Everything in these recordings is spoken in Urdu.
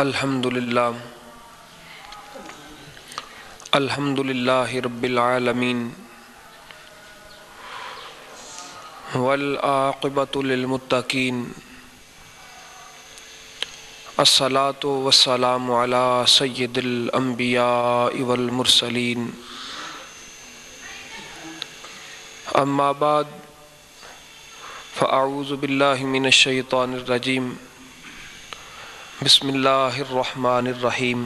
الحمدللہ رب العالمین والعاقبۃ للمتقین الصلاۃ والسلام علی سید الانبیاء والمرسلین اما بعد فاعوذ باللہ من الشیطان الرجیم بسم اللہ الرحمن الرحیم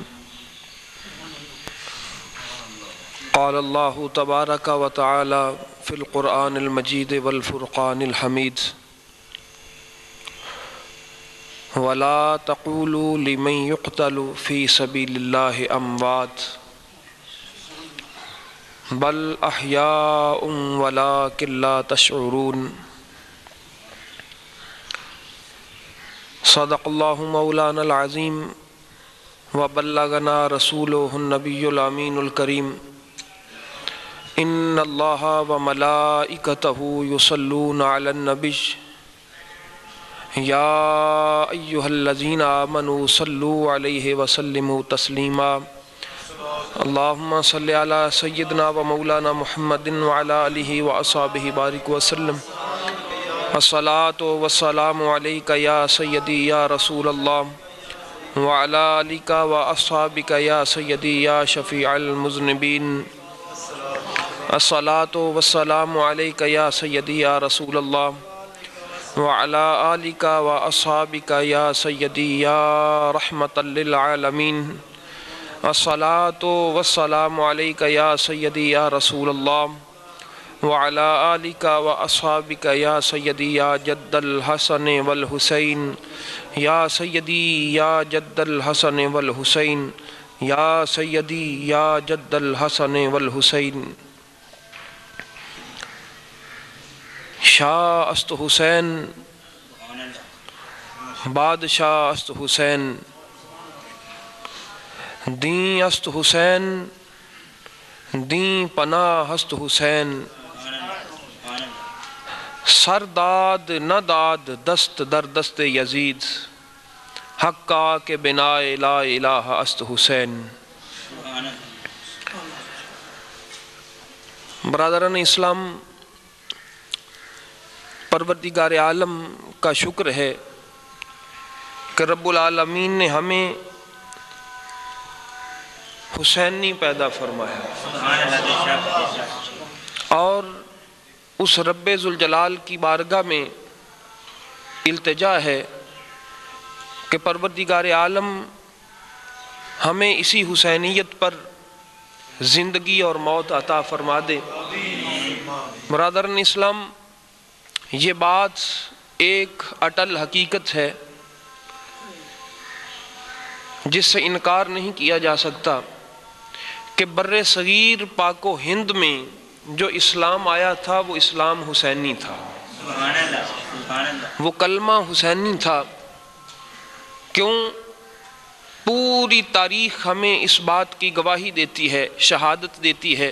قال اللہ تبارک و تعالی فی القرآن المجید والفرقان الحمید ولا تقولوا لمن يقتل في سبيل الله اموات بل احیاء ولكن لا تشعرون صدق اللہ مولانا العظیم وبلغنا رسولہ النبی الامین الکریم ان اللہ وملائکتہ یصلون علی النبی یا ایہا الذین آمنوا صلوا علیہ وسلموا تسلیما اللہم صلی علی سیدنا و مولانا محمد وعلی آلہ واصحابہ بارک وسلم الصلاۃ والسلام علیک یا سیدی یا رسول اللہ وعلی آلک واصحابک یا سیدی یا شفیع المذنبین الصلاۃ والسلام علیک یا سیدی یا رسول اللہ وعلی آلک واصحابک یا سیدی یا رحمۃ للعالمین الصلاۃ والسلام علیک یا سیدی یا رسول اللہ وعلی آلک واصحابک یا سیدی یا جد الحسن والحسین یا سیدی یا جد الحسن والحسین یا سیدی یا جد الحسن والحسین شاہ است حسین بادشاہ است حسین دین است حسین دین پناہ است حسین سر داد نہ داد دست در دست یزید حقا کے بنا لا الہ است حسین برادران اسلام، پروردگار عالم کا شکر ہے کہ رب العالمین نے ہمیں حسینی پیدا فرمایا اور اس رب ذوالجلال کی بارگاہ میں التجا ہے کہ پروردگار عالم ہمیں اسی حسینیت پر زندگی اور موت عطا فرما دے۔ برادران اسلام، یہ بات ایک اٹل حقیقت ہے جس سے انکار نہیں کیا جا سکتا کہ بر صغیر پاک و ہند میں جو اسلام آیا تھا وہ اسلام حسینی تھا، وہ کلمہ حسینی تھا۔ کیوں؟ پوری تاریخ ہمیں اس بات کی گواہی دیتی ہے، شہادت دیتی ہے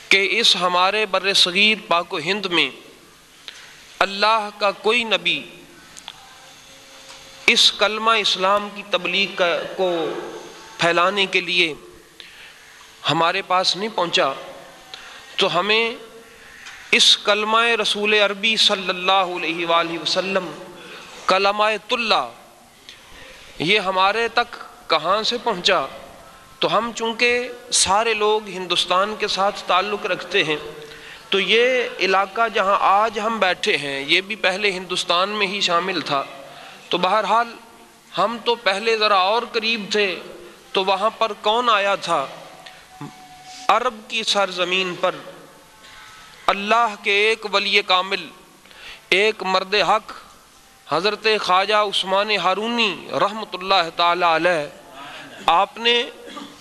کہ اس ہمارے بر صغیر پاک و ہند میں اللہ کا کوئی نبی اس کلمہ اسلام کی تبلیغ کو پھیلانے کے لیے ہمارے پاس نہیں پہنچا، تو ہمیں اس کلمہ رسول عربی صلی اللہ علیہ وآلہ وسلم، کلمہ اللہ، یہ ہمارے تک کہاں سے پہنچا؟ تو ہم چونکہ سارے لوگ ہندوستان کے ساتھ تعلق رکھتے ہیں، تو یہ علاقہ جہاں آج ہم بیٹھے ہیں یہ بھی پہلے ہندوستان میں ہی شامل تھا۔ تو بہرحال ہم تو پہلے ذرا اور قریب تھے، تو وہاں پر کون آیا تھا؟ عرب کی سرزمین پر اللہ کے ایک ولی کامل، ایک مرد حق، حضرت خواجہ عثمان ہارونی رحمۃ اللہ تعالی علیہ، آپ نے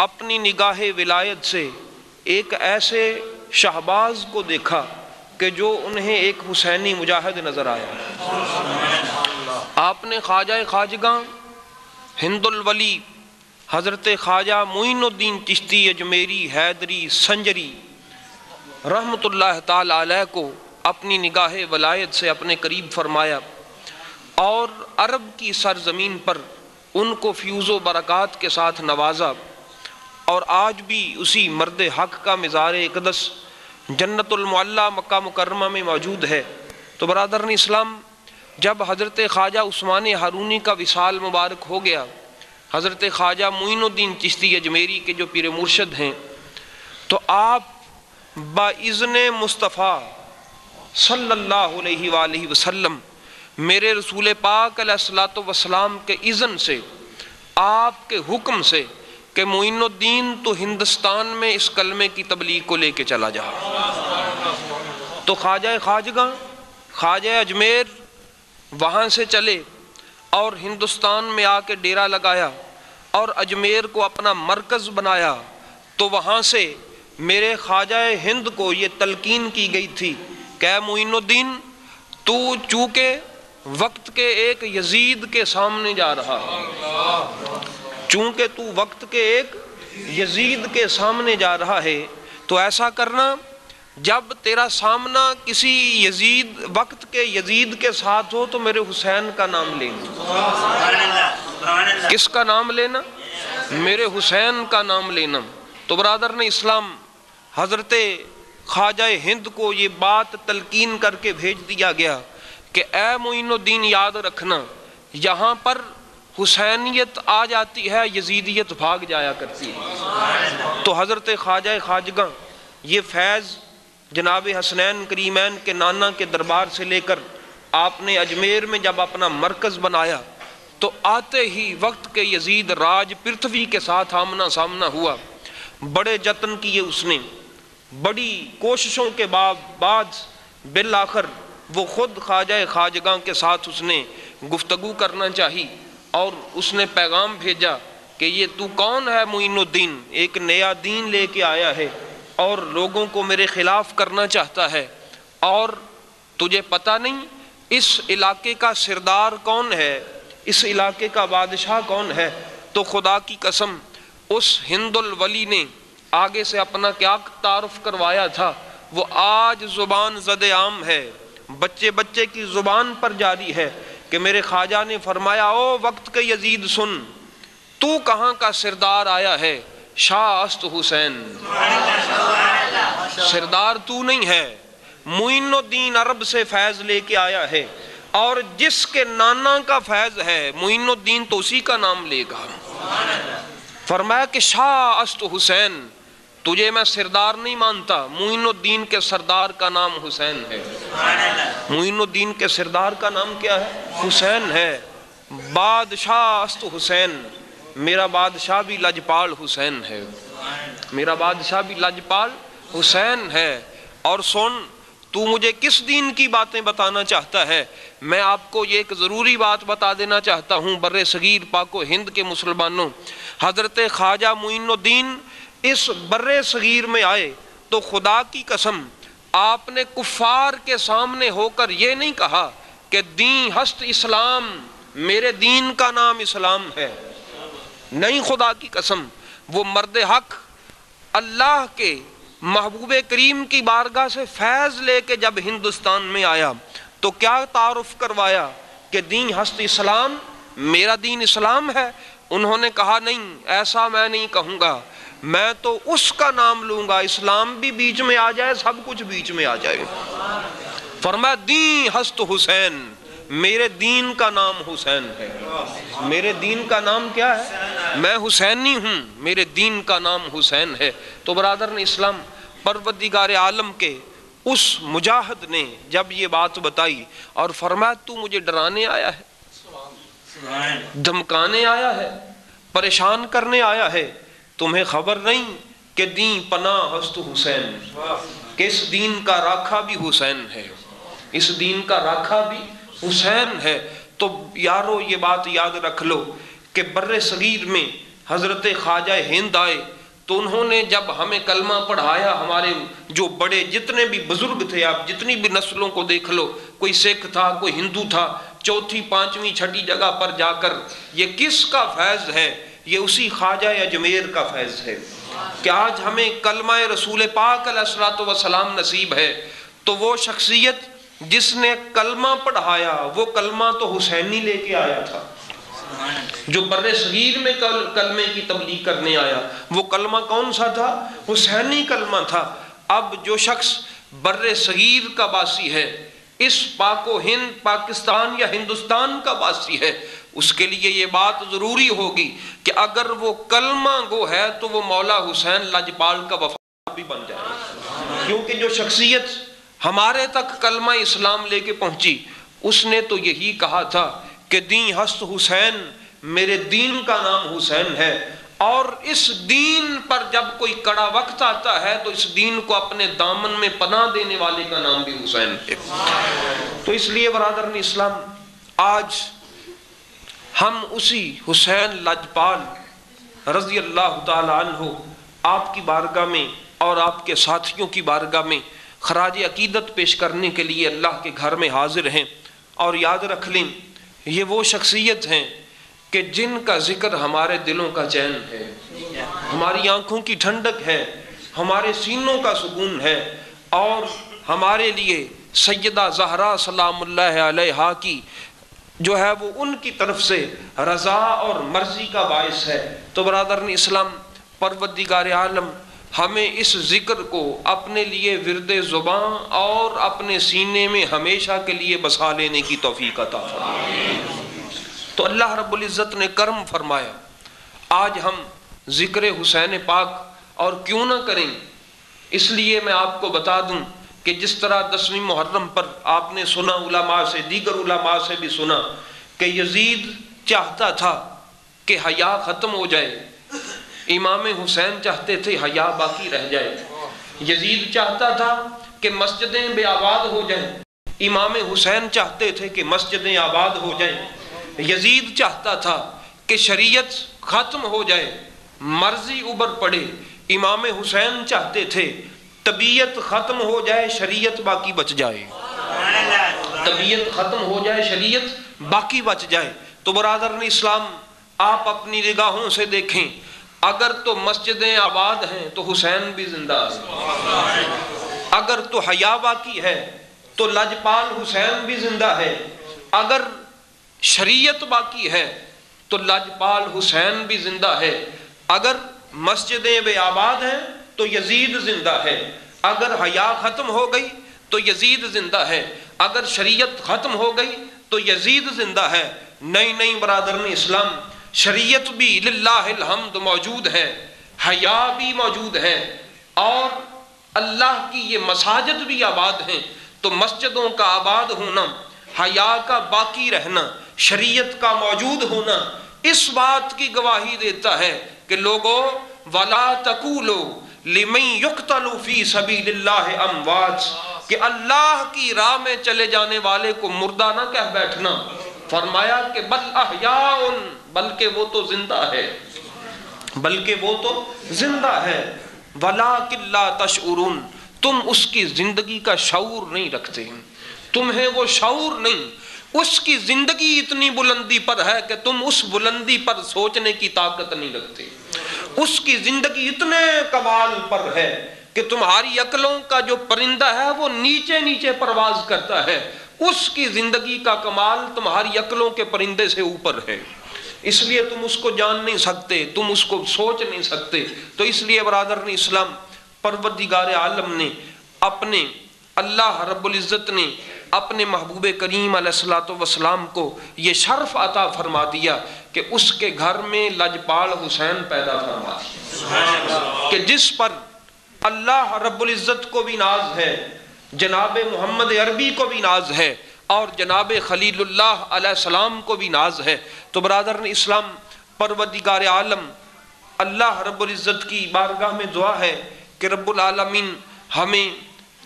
اپنی نگاہ ولایت سے ایک ایسے شہباز کو دیکھا کہ جو انہیں ایک حسینی مجاہد نظر آیا۔ آپ نے خواجہ خواجگاں ہند الولی حضرت خواجہ معین الدین چشتی اجمیری حیدری سنجری رحمۃ اللہ تعالی علیہ کو اپنی نگاہ ولایت سے اپنے قریب فرمایا، اور عرب کی سرزمین پر ان کو فیوز و برکات کے ساتھ نوازا، اور آج بھی اسی مرد حق کا مزار اقدس جنت المعلیٰ مکہ مکرمہ میں موجود ہے۔ تو برادران اسلام، جب حضرت خواجہ عثمان ہارونی کا وصال مبارک ہو گیا، حضرت خواجہ معین الدین چشتی اجمیری کے جو پیر مرشد ہیں، تو آپ باذن مصطفیٰ صلی اللہ علیہ وآلہ وسلم میرے رسول پاک علیہ الصلوۃ والسلام کے اذن سے، آپ کے حکم سے کہ معین الدین تو ہندوستان میں اس کلمے کی تبلیغ کو لے کے چلا جا، تو خواجہ خواجگاں خواجہ اجمیر وہاں سے چلے اور ہندوستان میں آ کے ڈیرا لگایا اور اجمیر کو اپنا مرکز بنایا۔ تو وہاں سے میرے خواجہ ہند کو یہ تلقین کی گئی تھی کہ اے معین الدین، تو چونکہ وقت کے ایک یزید کے سامنے جا رہا ہے، چونکہ تو وقت کے ایک یزید کے سامنے جا رہا ہے، تو ایسا کرنا، جب تیرا سامنا کسی یزید وقت کے یزید کے ساتھ ہو تو میرے حسین کا نام لینا۔ کس کا نام لینا؟ میرے حسین کا نام لینا۔ تو برادران اسلام، حضرت خواجہ ہند کو یہ بات تلقین کر کے بھیج دیا گیا کہ اے معین الدین، یاد رکھنا، یہاں پر حسینیت آ جاتی ہے، یزیدیت بھاگ جایا کرتی ہے۔ تو حضرت خواجہ خواجگاں یہ فیض جناب حسنین کریمین کے نانا کے دربار سے لے کر آپ نے اجمیر میں جب اپنا مرکز بنایا، تو آتے ہی وقت کے یزید راج پرتھوی کے ساتھ آمنا سامنا ہوا۔ بڑے جتن کیے اس نے، بڑی کوششوں کے بعد بالآخر وہ خود خواجہ خواجگاں کے ساتھ اس نے گفتگو کرنا چاہی، اور اس نے پیغام بھیجا کہ یہ تو کون ہے معین الدین؟ ایک نیا دین لے کے آیا ہے اور لوگوں کو میرے خلاف کرنا چاہتا ہے، اور تجھے پتہ نہیں اس علاقے کا سردار کون ہے، اس علاقے کا بادشاہ کون ہے؟ تو خدا کی قسم اس ہند الولی نے آگے سے اپنا کیا تعارف کروایا تھا، وہ آج زبان زد عام ہے، بچے بچے کی زبان پر جاری ہے کہ میرے خواجہ نے فرمایا، او وقت کے یزید سن، تو کہاں کا سردار آیا ہے؟ شاہ است حسین، سردار تو نہیں ہے، معین الدین عرب سے فیض لے کے آیا ہے، اور جس کے نانا کا فیض ہے معین الدین تو اسی کا نام لے گا۔ فرمایا کہ شاہ است حسین، تجھے میں سردار نہیں مانتا، معین الدین کے سردار کا نام حسین ہے۔ معین الدین کے سردار کا نام کیا ہے؟ حسین ہے۔ بادشاہ است حسین، میرا بادشاہ بھی لجپال حسین ہے، میرا بادشاہ بھی لجپال حسین ہے۔ اور سن، تو مجھے کس دین کی باتیں بتانا چاہتا ہے؟ میں آپ کو یہ ایک ضروری بات بتا دینا چاہتا ہوں، بر صغیر پاک و ہند کے مسلمانوں، حضرت خواجہ معین الدین اس بر صغیر میں آئے تو خدا کی قسم آپ نے کفار کے سامنے ہو کر یہ نہیں کہا کہ دین ہست اسلام، میرے دین کا نام اسلام ہے، نہیں، خدا کی قسم وہ مرد حق اللہ کے محبوب کریم کی بارگاہ سے فیض لے کے جب ہندوستان میں آیا تو کیا تعارف کروایا کہ دین ہست اسلام، میرا دین اسلام ہے؟ انہوں نے کہا نہیں، ایسا میں نہیں کہوں گا، میں تو اس کا نام لوں گا، اسلام بھی بیچ میں آ جائے، سب کچھ بیچ میں آ جائے۔ فرمایا دین ہست حسین، میرے دین کا نام حسین ہے، میرے دین کا نام کیا ہے؟ میں حسینی ہوں، میرے دین کا نام حسین ہے۔ تو برادران اسلام، پروردگار عالم کے اس مجاہد نے جب یہ بات بتائی اور فرمایا تو مجھے ڈرانے آیا ہے، دھمکانے آیا ہے، پریشان کرنے آیا ہے، تمہیں خبر نہیں کہ دین پناہ ہست حسین، کہ اس دین کا راکھا بھی حسین ہے، اس دین کا راکھا بھی حسین ہے۔ تو یارو یہ بات یاد رکھ لو کہ بر صغیر میں حضرت خواجہ ہند آئے تو انہوں نے جب ہمیں کلمہ پڑھایا، ہمارے جو بڑے جتنے بھی بزرگ تھے، آپ جتنی بھی نسلوں کو دیکھ لو، کوئی سکھ تھا، کوئی ہندو تھا، چوتھی پانچویں چھٹی جگہ پر جا کر یہ کس کا فیض ہے؟ یہ اسی خواجہ اجمیر کا فیض ہے کہ آج ہمیں کلمہ رسول پاک علیہ الصلوۃ والسلام نصیب ہے۔ تو وہ شخصیت جس نے کلمہ پڑھایا، وہ کلمہ تو حسینی لے کے آیا تھا، جو بر صغیر میں کلمے کی تبلیغ کرنے آیا، وہ کلمہ کون سا تھا؟ حسینی کلمہ تھا۔ اب جو شخص بر صغیر کا باسی ہے، اس پاک و ہند پاکستان یا ہندوستان کا باسی ہے، اس کے لیے یہ بات ضروری ہوگی کہ اگر وہ کلمہ گو ہے تو وہ مولا حسین لاجپال کا وفادار بھی بن جائے، کیونکہ جو شخصیت ہمارے تک کلمہ اسلام لے کے پہنچی، اس نے تو یہی کہا تھا کہ دین ہست حسین، میرے دین کا نام حسین ہے، اور اس دین پر جب کوئی کڑا وقت آتا ہے تو اس دین کو اپنے دامن میں پناہ دینے والے کا نام بھی حسین ہے۔ تو اس لیے برادران اسلام، آج ہم اسی حسین لاجپال رضی اللہ تعالی عنہ آپ کی بارگاہ میں اور آپ کے ساتھیوں کی بارگاہ میں خراج عقیدت پیش کرنے کے لیے اللہ کے گھر میں حاضر ہیں۔ اور یاد رکھ لیں، یہ وہ شخصیت ہیں کہ جن کا ذکر ہمارے دلوں کا چین ہے، ہماری آنکھوں کی ٹھنڈک ہے، ہمارے سینوں کا سکون ہے، اور ہمارے لیے سیدہ زہرا سلام اللہ علیہا کی جو ہے وہ ان کی طرف سے رضا اور مرضی کا باعث ہے۔ تو برادران اسلام، پروردگار عالم ہمیں اس ذکر کو اپنے لیے ورد زباں اور اپنے سینے میں ہمیشہ کے لیے بسا لینے کی توفیق عطا فرمائے۔ تو اللہ رب العزت نے کرم فرمایا، آج ہم ذکر حسین پاک اور کیوں نہ کریں۔ اس لیے میں آپ کو بتا دوں کہ جس طرح 10ویں محرم پر آپ نے سنا، علماء سے، دیگر علماء سے بھی سنا کہ یزید چاہتا تھا کہ حیا ختم ہو جائے، امام حسین چاہتے تھے حیا باقی رہ جائے۔ یزید چاہتا تھا کہ مسجدیں بے آباد ہو جائیں، امام حسین چاہتے تھے کہ مسجدیں آباد ہو جائیں۔ یزید چاہتا تھا کہ شریعت ختم ہو جائے، مرضی ابھر پڑے، امام حسین چاہتے تھے طبیعت ختم ہو جائے، شریعت باقی بچ جائے، طبیعت ختم ہو جائے، شریعت باقی بچ جائے۔ تو برادران اسلام، آپ اپنی نگاہوں سے دیکھیں، اگر تو مسجدیں آباد ہیں تو حسین بھی زندہ ہے، اگر تو حیا باقی ہے تو لاجپال حسین بھی زندہ ہے، اگر شریعت باقی ہے تو لاجپال حسین بھی زندہ ہے، اگر مسجدیں بے آباد ہیں تو یزید زندہ ہے، اگر حیا ختم ہو گئی تو یزید زندہ ہے، اگر شریعت ختم ہو گئی تو یزید زندہ ہے۔ نہیں برادران اسلام، شریعت بھی للہ الحمد موجود ہے، حیا بھی موجود ہے، اور اللہ کی یہ مساجد بھی آباد ہیں۔ تو مسجدوں کا آباد ہونا، حیا کا باقی رہنا، شریعت کا موجود ہونا اس بات کی گواہی دیتا ہے کہ لوگوں وَلَا تَقُولُوا لِمَن يُقْتَلُ فِي سَبِيلِ اللَّهِ أَمْوَاتٌ، کہ اللہ کی راہ میں چلے جانے والے کو مردہ نہ کہہ بیٹھنا، فرمایا کہ بل احیاء، بلکہ وہ تو زندہ ہے، بلکہ وہ تو زندہ ہے، وَلَٰكِن لَا تَشْعُرُونَ، تم اس کی زندگی کا شعور نہیں رکھتے، تمہیں وہ شعور نہیں، اس کی زندگی اتنی بلندی پر ہے کہ تم اس بلندی پر سوچنے کی طاقت نہیں رکھتے، اس کی زندگی اتنے کمال پر ہے کہ تمہاری عقلوں کا جو پرندہ ہے وہ نیچے نیچے پرواز کرتا ہے، اس کی زندگی کا کمال تمہاری عقلوں کے پرندے سے اوپر ہے، اس لیے تم اس کو جان نہیں سکتے، تم اس کو سوچ نہیں سکتے۔ تو اس لیے برادران اسلام، پروردگار عالم نے اپنے اللہ رب العزت نے اپنے محبوب کریم علیہ الصلوۃ والسلام کو یہ شرف عطا فرما دیا کہ اس کے گھر میں لاجپال حسین پیدا فرما دیا، کہ جس پر اللہ رب العزت کو بھی ناز ہے، جناب محمد عربی کو بھی ناز ہے، اور جناب خلیل اللہ علیہ السلام کو بھی ناز ہے۔ تو برادران اسلام، پروردگار عالم اللہ رب العزت کی بارگاہ میں دعا ہے کہ رب العالمین ہمیں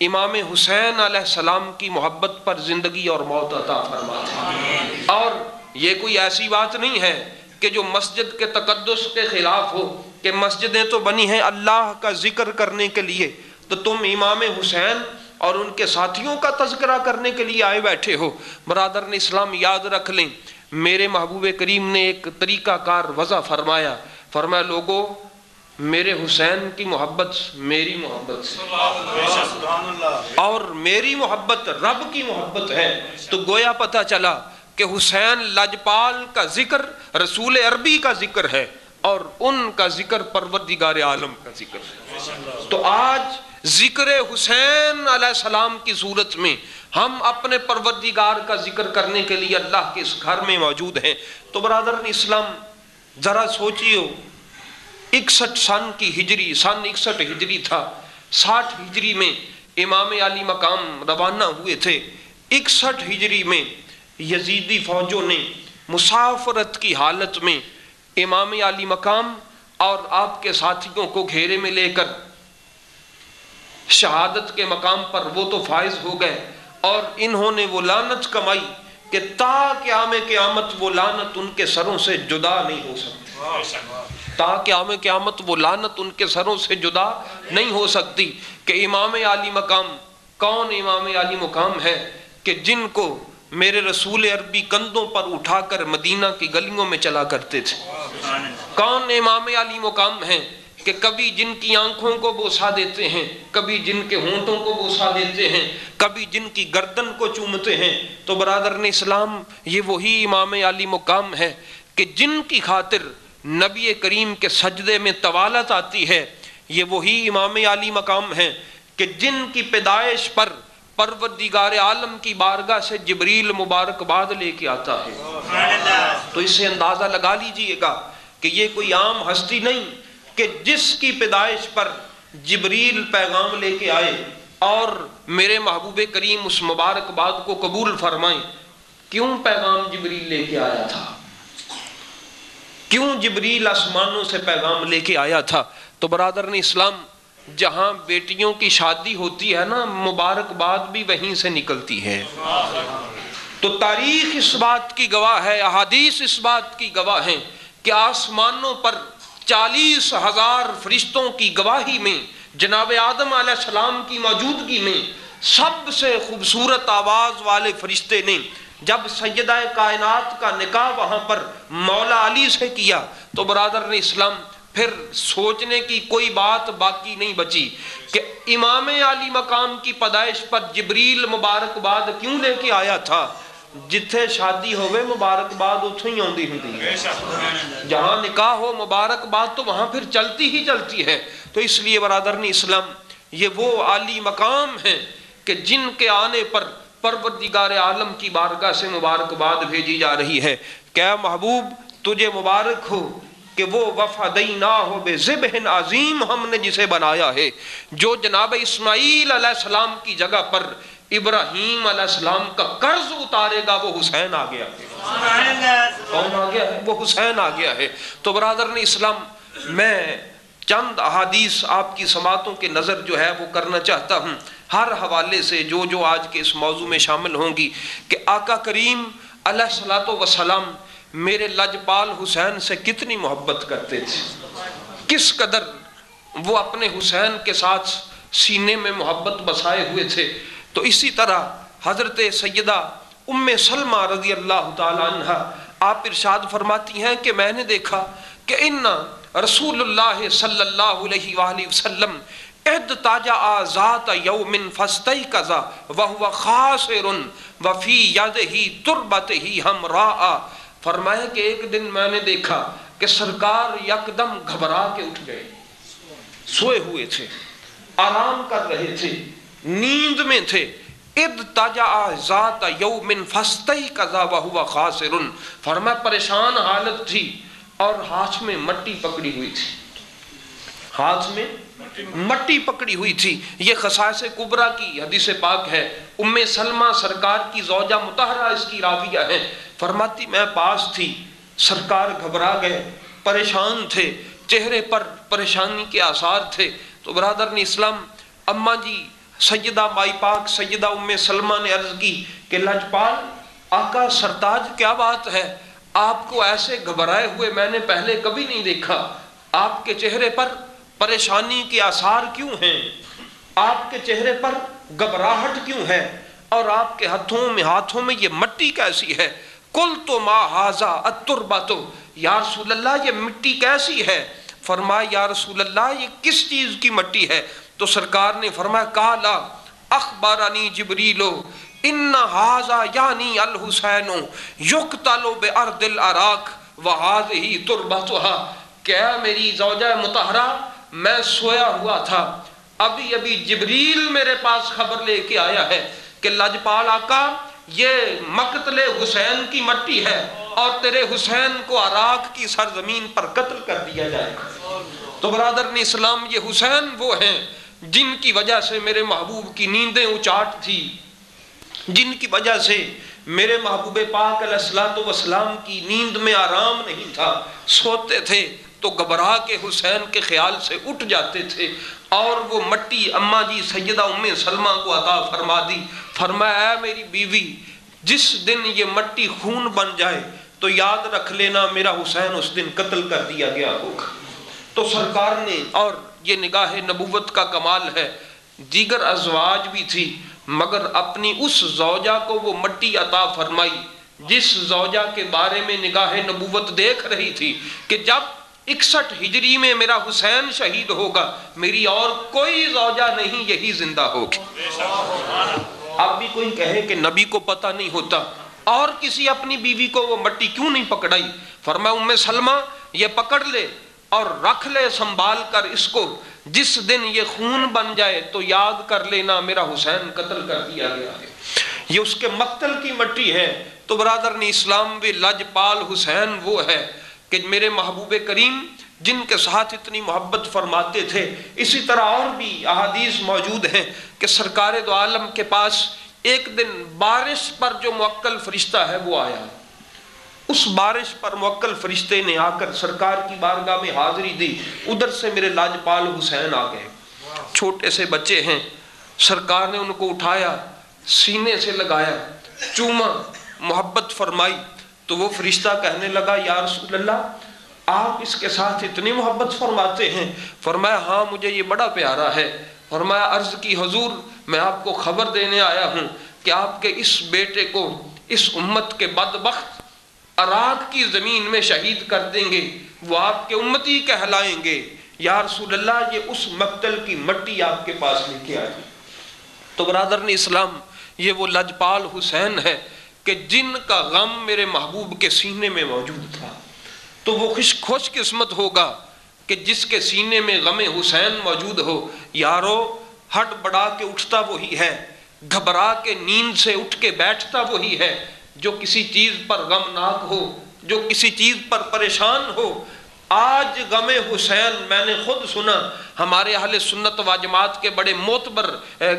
امام حسین علیہ السلام کی محبت پر زندگی اور موت عطا فرمائے۔ اور یہ کوئی ایسی بات نہیں ہے کہ جو مسجد کے تقدس کے خلاف ہو، کہ مسجدیں تو بنی ہیں اللہ کا ذکر کرنے کے لیے، تو تم امام حسین اور ان کے ساتھیوں کا تذکرہ کرنے کے لیے آئے بیٹھے ہو۔ برادران اسلام، یاد رکھ لیں، میرے محبوب کریم نے ایک طریقہ کار وضع فرمایا، فرمایا لوگوں، میرے حسین کی محبت میری محبت سے، اور میری محبت رب کی محبت ہے۔ تو گویا پتہ چلا کہ حسین لاجپال کا ذکر رسول عربی کا ذکر ہے اور ان کا ذکر پروردگار عالم کا ذکر ہے۔ تو آج ذکر حسین علیہ السلام کی صورت میں ہم اپنے پروردگار کا ذکر کرنے کے لیے اللہ کے اس گھر میں موجود ہیں۔ تو برادران اسلام ذرا سوچیو، 61 سن کی ہجری، سن 61 ہجری تھا، 60 ہجری میں امام علی مقام روانہ ہوئے تھے۔ 61 ہجری میں یزیدی فوجوں نے مسافرت کی حالت میں امام علی مقام اور آپ کے ساتھیوں کو گھیرے میں لے کر شہادت کے مقام پر وہ تو فائز ہو گئے، اور انہوں نے وہ لعنت کمائی کہ تا قیام قیامت وہ لعنت ان کے سروں سے جدا نہیں ہو سکتی، تا قیام قیامت وہ لعنت ان کے سروں سے جدا نہیں ہو سکتی کہ امام علی مقام، کون امام علی مقام ہے کہ جن کو میرے رسول عربی کندھوں پر اٹھا کر مدینہ کی گلیوں میں چلا کرتے تھے؟ کون امام علی مقام ہیں کہ کبھی جن کی آنکھوں کو بوسہ دیتے ہیں، کبھی جن کے ہونٹوں کو بوسہ دیتے ہیں، کبھی جن کی گردن کو چومتے ہیں؟ تو برادران اسلام یہ وہی امام علی مقام ہے کہ جن کی خاطر نبی کریم کے سجدے میں طوالت آتی ہے۔ یہ وہی امام علی مقام ہیں کہ جن کی پیدائش پر پروردگار عالم کی بارگاہ سے جبریل مبارکباد لے کے آتا ہے۔ تو اس سے اندازہ لگا لیجئے گا کہ یہ کوئی عام ہستی نہیں کہ جس کی پیدائش پر جبریل پیغام لے کے آئے اور میرے محبوب کریم اس مبارکباد کو قبول فرمائیں۔ کیوں پیغام جبریل لے کے آیا تھا؟ کیوں جبریل آسمانوں سے پیغام لے کے آیا تھا؟ تو برادران اسلام جہاں بیٹیوں کی شادی ہوتی ہے نا، مبارکباد بھی وہیں سے نکلتی ہے۔ تو تاریخ اس بات کی گواہ ہے، احادیث اس بات کی گواہ ہیں کہ آسمانوں پر 40,000 فرشتوں کی گواہی میں جناب آدم علیہ السلام کی موجودگی میں سب سے خوبصورت آواز والے فرشتے نے جب سیدہ کائنات کا نکاح وہاں پر مولا علی سے کیا تو برادران اسلام پھر سوچنے کی کوئی بات باقی نہیں بچی کہ امام علی مقام کی پیدائش پر جبریل مبارکباد کیوں لے کے آیا تھا؟ جتھے شادی ہوئے مبارکباد اتھوں ہی آندی ہوتی ہے، جہاں نکاح ہو مبارکباد تو وہاں پھر چلتی ہی چلتی ہے۔ تو اس لیے برادران اسلام یہ وہ عالی مقام ہیں کہ جن کے آنے پر پروردگار عالم کی بارگاہ سے مبارکباد بھیجی جا رہی ہے کہ اے محبوب تجھے مبارک ہو کہ وہ وفدیناہ بذبح عظیم ہم نے جسے بنایا ہے، جو جناب اسماعیل علیہ السلام کی جگہ پر ابراہیم علیہ السلام کا قرض اتارے گا، وہ حسین آ گیا ہے۔ کون آ گیا ہے؟ وہ حسین آ گیا ہے۔ تو برادران اسلام میں چند احادیث آپ کی سماعتوں کے نظر جو ہے وہ کرنا چاہتا ہوں، ہر حوالے سے جو آج کے اس موضوع میں شامل ہوں گی کہ آقا کریم علیہ الصلوۃ والسلام میرے لاجپال حسین سے کتنی محبت کرتے تھے، کس قدر وہ اپنے حسین کے ساتھ سینے میں محبت بسائے ہوئے تھے۔ تو اسی طرح حضرت سیدہ ام سلمہ رضی اللہ تعالی عنہ آپ ارشاد فرماتی ہیں کہ میں نے دیکھا کہ ان رسول اللہ صلی اللہ علیہ وآلہ وسلم اضطجع ذات یوم فاستيقظ وهو خاسر وفي يده تربته حمراء۔ فرمایا کہ ایک دن میں نے دیکھا کہ سرکار یکدم گھبرا کے اٹھ گئے، سوئے ہوئے تھے، آرام کر رہے تھے، نیند میں تھے۔ اضطجع ذات یوم فاستيقظ وهو خاسر، فرمایا پریشان حالت تھی اور ہاتھ میں مٹی پکڑی ہوئی تھی، ہاتھ میں مٹی پکڑی ہوئی تھی۔ یہ خصائص کبریٰ کی حدیث پاک ہے، ام سلمہ سرکار کی زوجہ مطہرہ اس کی راویہ ہیں، فرماتی میں پاس تھی، سرکار گھبرا گئے، پریشان تھے، چہرے پر پریشانی کے آثار تھے۔ تو برادران اسلام اماں جی سیدہ مائی پاک سیدہ ام سلمہ نے عرض کی کہ لاجپال آقا سرتاج کیا بات ہے، آپ کو ایسے گھبرائے ہوئے میں نے پہلے کبھی نہیں دیکھا، آپ کے چہرے پر پریشانی کے آثار کیوں ہیں، آپ کے چہرے پر گھبراہٹ کیوں ہے، اور آپ کے ہاتھوں میں یہ مٹی کیسی ہے؟ قلت ما ھذا التربۃ، یا رسول اللہ یہ مٹی کیسی ہے؟ فرمایا یا رسول اللہ یہ کس چیز کی مٹی ہے؟ تو سرکار نے فرمایا قال اخبرنی جبریل ان ھذا یعنی الحسین یقتل بارض العراق وہذہ تربتھا، کہ میری زوجہ مطہرہ میں سویا ہوا تھا، ابھی ابھی جبریل میرے پاس خبر لے کے آیا ہے کہ لجپال آقا یہ مقتل حسین کی مٹی ہے اور تیرے حسین کو عراق کی سرزمین پر قتل کر دیا جائے گا۔ تو برادران اسلام، یہ حسین وہ ہیں جن کی وجہ سے میرے محبوب کی نیندیں اچاٹ تھی، جن کی وجہ سے میرے محبوب پاک علیہ الصلوۃ والسلام کی نیند میں آرام نہیں تھا، سوتے تھے تو گھبرا کے حسین کے خیال سے اٹھ جاتے تھے، اور وہ مٹی اماں جی سیدہ ام سلمہ کو عطا فرما دی۔ فرمایا اے میری بیوی، جس دن یہ مٹی خون بن جائے تو یاد رکھ لینا میرا حسین اس دن قتل کر دیا گیا ہوگا۔ تو سرکار نے، اور یہ نگاہ نبوت کا کمال ہے، دیگر ازواج بھی تھی مگر اپنی اس زوجہ کو وہ مٹی عطا فرمائی جس زوجہ کے بارے میں نگاہ نبوت دیکھ رہی تھی کہ جب 61 ہجری میں میرا حسین شہید ہوگا، میری اور کوئی زوجہ نہیں، یہی زندہ ہوگی۔ اب بھی کوئی کہے کہ نبی کو پتہ نہیں ہوتا، اور کسی اپنی بیوی کو وہ مٹی کیوں نہیں پکڑائی؟ فرمایا ام سلمہ یہ پکڑ لے اور رکھ لے سنبھال کر اس کو، جس دن یہ خون بن جائے تو یاد کر لینا میرا حسین قتل کر دیا گیا ہے۔ یہ اس کے مقتل کی مٹی ہے۔ تو برادران اسلام، وہ لجپال حسین وہ ہے کہ میرے محبوب کریم جن کے ساتھ اتنی محبت فرماتے تھے۔ اسی طرح اور بھی احادیث موجود ہیں کہ سرکار دو عالم کے پاس ایک دن بارش پر جو موکل فرشتہ ہے وہ آیا، اس بارش پر موکل فرشتے نے آ کر سرکار کی بارگاہ میں حاضری دی، ادھر سے میرے لاجپال حسین آ گئے، چھوٹے سے بچے ہیں، سرکار نے ان کو اٹھایا، سینے سے لگایا، چوما، محبت فرمائی، تو وہ فرشتہ کہنے لگا یا رسول اللہ آپ اس کے ساتھ اتنی محبت فرماتے ہیں؟ فرمایا ہاں مجھے یہ بڑا پیارا ہے۔ فرمایا عرض کی حضور میں آپ کو خبر دینے آیا ہوں کہ آپ کے اس بیٹے کو اس امت کے بدبخت عراق کی زمین میں شہید کر دیں گے، وہ آپ کے امتی کہلائیں گے۔ یا رسول اللہ یہ اس مقتل کی مٹی آپ کے پاس لے کے آئی۔ تو برادران اسلام، یہ وہ لجپال حسین ہے کہ جن کا غم میرے محبوب کے سینے میں موجود تھا۔ تو وہ خوش قسمت ہوگا کہ جس کے سینے میں غم حسین موجود ہو۔ یارو، ہٹ بڑا کے اٹھتا وہی ہے، گھبرا کے نیند سے اٹھ کے بیٹھتا وہی ہے، جو کسی چیز پر غمناک ہو، جو کسی چیز پر پریشان ہو۔ آج غم حسین میں نے خود سنا، ہمارے اہل سنت و جماعت کے بڑے معتبر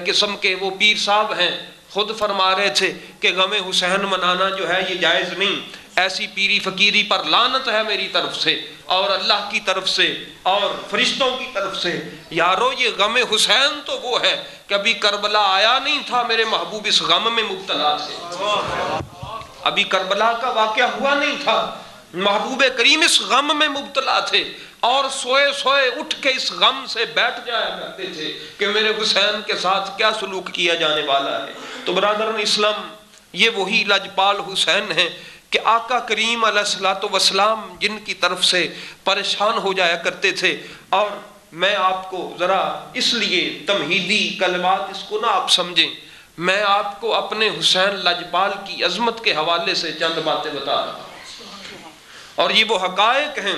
قسم کے وہ پیر صاحب ہیں، خود فرما رہے تھے کہ غم حسین منانا جو ہے یہ جائز نہیں، ایسی پیری فقیری پر لعنت ہے میری طرف سے اور اللہ کی طرف سے اور فرشتوں کی طرف سے۔ یارو یہ غم حسین تو وہ ہے کہ ابھی کربلا آیا نہیں تھا، میرے محبوب اس غم میں مبتلا تھے، ابھی کربلا کا واقعہ ہوا نہیں تھا، محبوب کریم اس غم میں مبتلا تھے، اور سوئے سوئے اٹھ کے اس غم سے بیٹھ جایا کرتے تھے کہ میرے حسین کے ساتھ کیا سلوک کیا جانے والا ہے۔ تو برادران اسلام، یہ وہی لجپال حسین ہیں کہ آقا کریم علیہ الصلوۃ والسلام جن کی طرف سے پریشان ہو جایا کرتے تھے۔ اور میں آپ کو ذرا اس لیے تمہیدی کلمات اس کو نہ آپ سمجھیں، میں آپ کو اپنے حسین لجپال کی عظمت کے حوالے سے چند باتیں بتا رہا ہوں، اور یہ وہ حقائق ہیں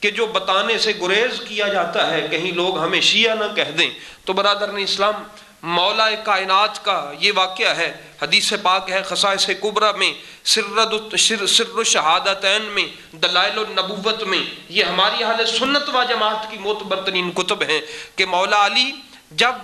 کہ جو بتانے سے گریز کیا جاتا ہے، کہیں لوگ ہمیں شیعہ نہ کہہ دیں۔ تو برادران اسلام، مولا کائنات کا یہ واقعہ ہے، حدیث پاک ہے خصائص کبریٰ میں، سر الشہادتین میں، دلائل النبوت میں، یہ ہماری اہل سنت و جماعت کی معتبر ترین کتب ہیں کہ مولا علی جب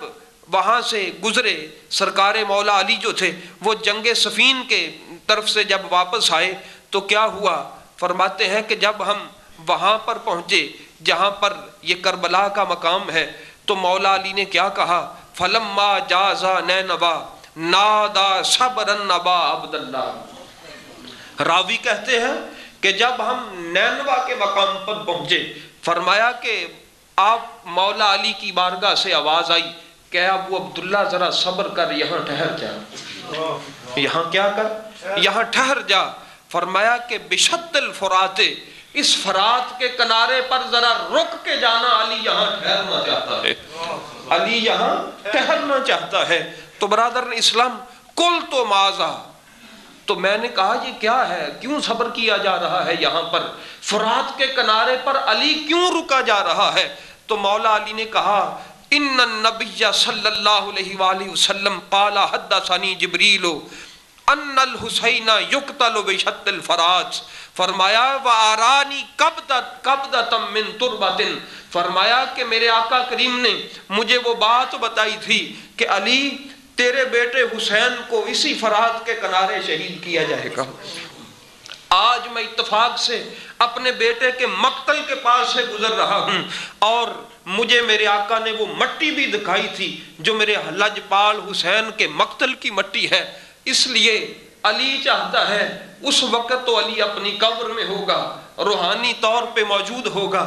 وہاں سے گزرے، سرکار مولا علی جو تھے وہ جنگ صفین کے طرف سے جب واپس آئے تو کیا ہوا؟ فرماتے ہیں کہ جب ہم وہاں پر پہنچے جہاں پر یہ کربلا کا مقام ہے تو مولا علی نے کیا کہا؟ فلما جازا نینوا نادا صبرا ابا عبداللہ۔ راوی کہتے ہیں کہ جب ہم نینوا کے مقام پر پہنچے، فرمایا کہ آپ مولا علی کی بارگاہ سے آواز آئی کہ ابو عبداللہ ذرا صبر کر، یہاں ٹھہر جا، یہاں کیا کر؟ یہاں ٹھہر جا۔ فرمایا کہ بشط الفرات، اس فرات کے کنارے پر ذرا رک کے جانا، علی یہاں ٹھہرنا چاہتا ہے، علی یہاں ٹھہرنا چاہتا ہے۔ تو برادر اسلام، کل تو ماذا، تو میں نے کہا یہ کیا ہے، کیوں صبر کیا جا رہا ہے یہاں پر، فرات کے کنارے پر علی کیوں رکا جا رہا ہے؟ تو مولا علی نے کہا ان النبی صلی اللہ علیہ وآلہ وسلم قال حدثنی جبریل ان الحسین یقتل بشط الفرات، فرمایا وآرانی قبضۃ من تربۃ، فرمایا کہ میرے آقا کریم نے مجھے وہ بات بتائی تھی کہ علی تیرے بیٹے حسین کو اسی فرات کے کنارے شہید کیا جائے گا۔ آج میں اتفاق سے اپنے بیٹے کے مقتل کے پاس سے گزر رہا ہوں اور مجھے میرے آقا نے وہ مٹی بھی دکھائی تھی جو میرے لجپال حسین کے مقتل کی مٹی ہے، اس لیے علی چاہتا ہے اس وقت تو علی اپنی قبر میں ہوگا، روحانی طور پہ موجود ہوگا۔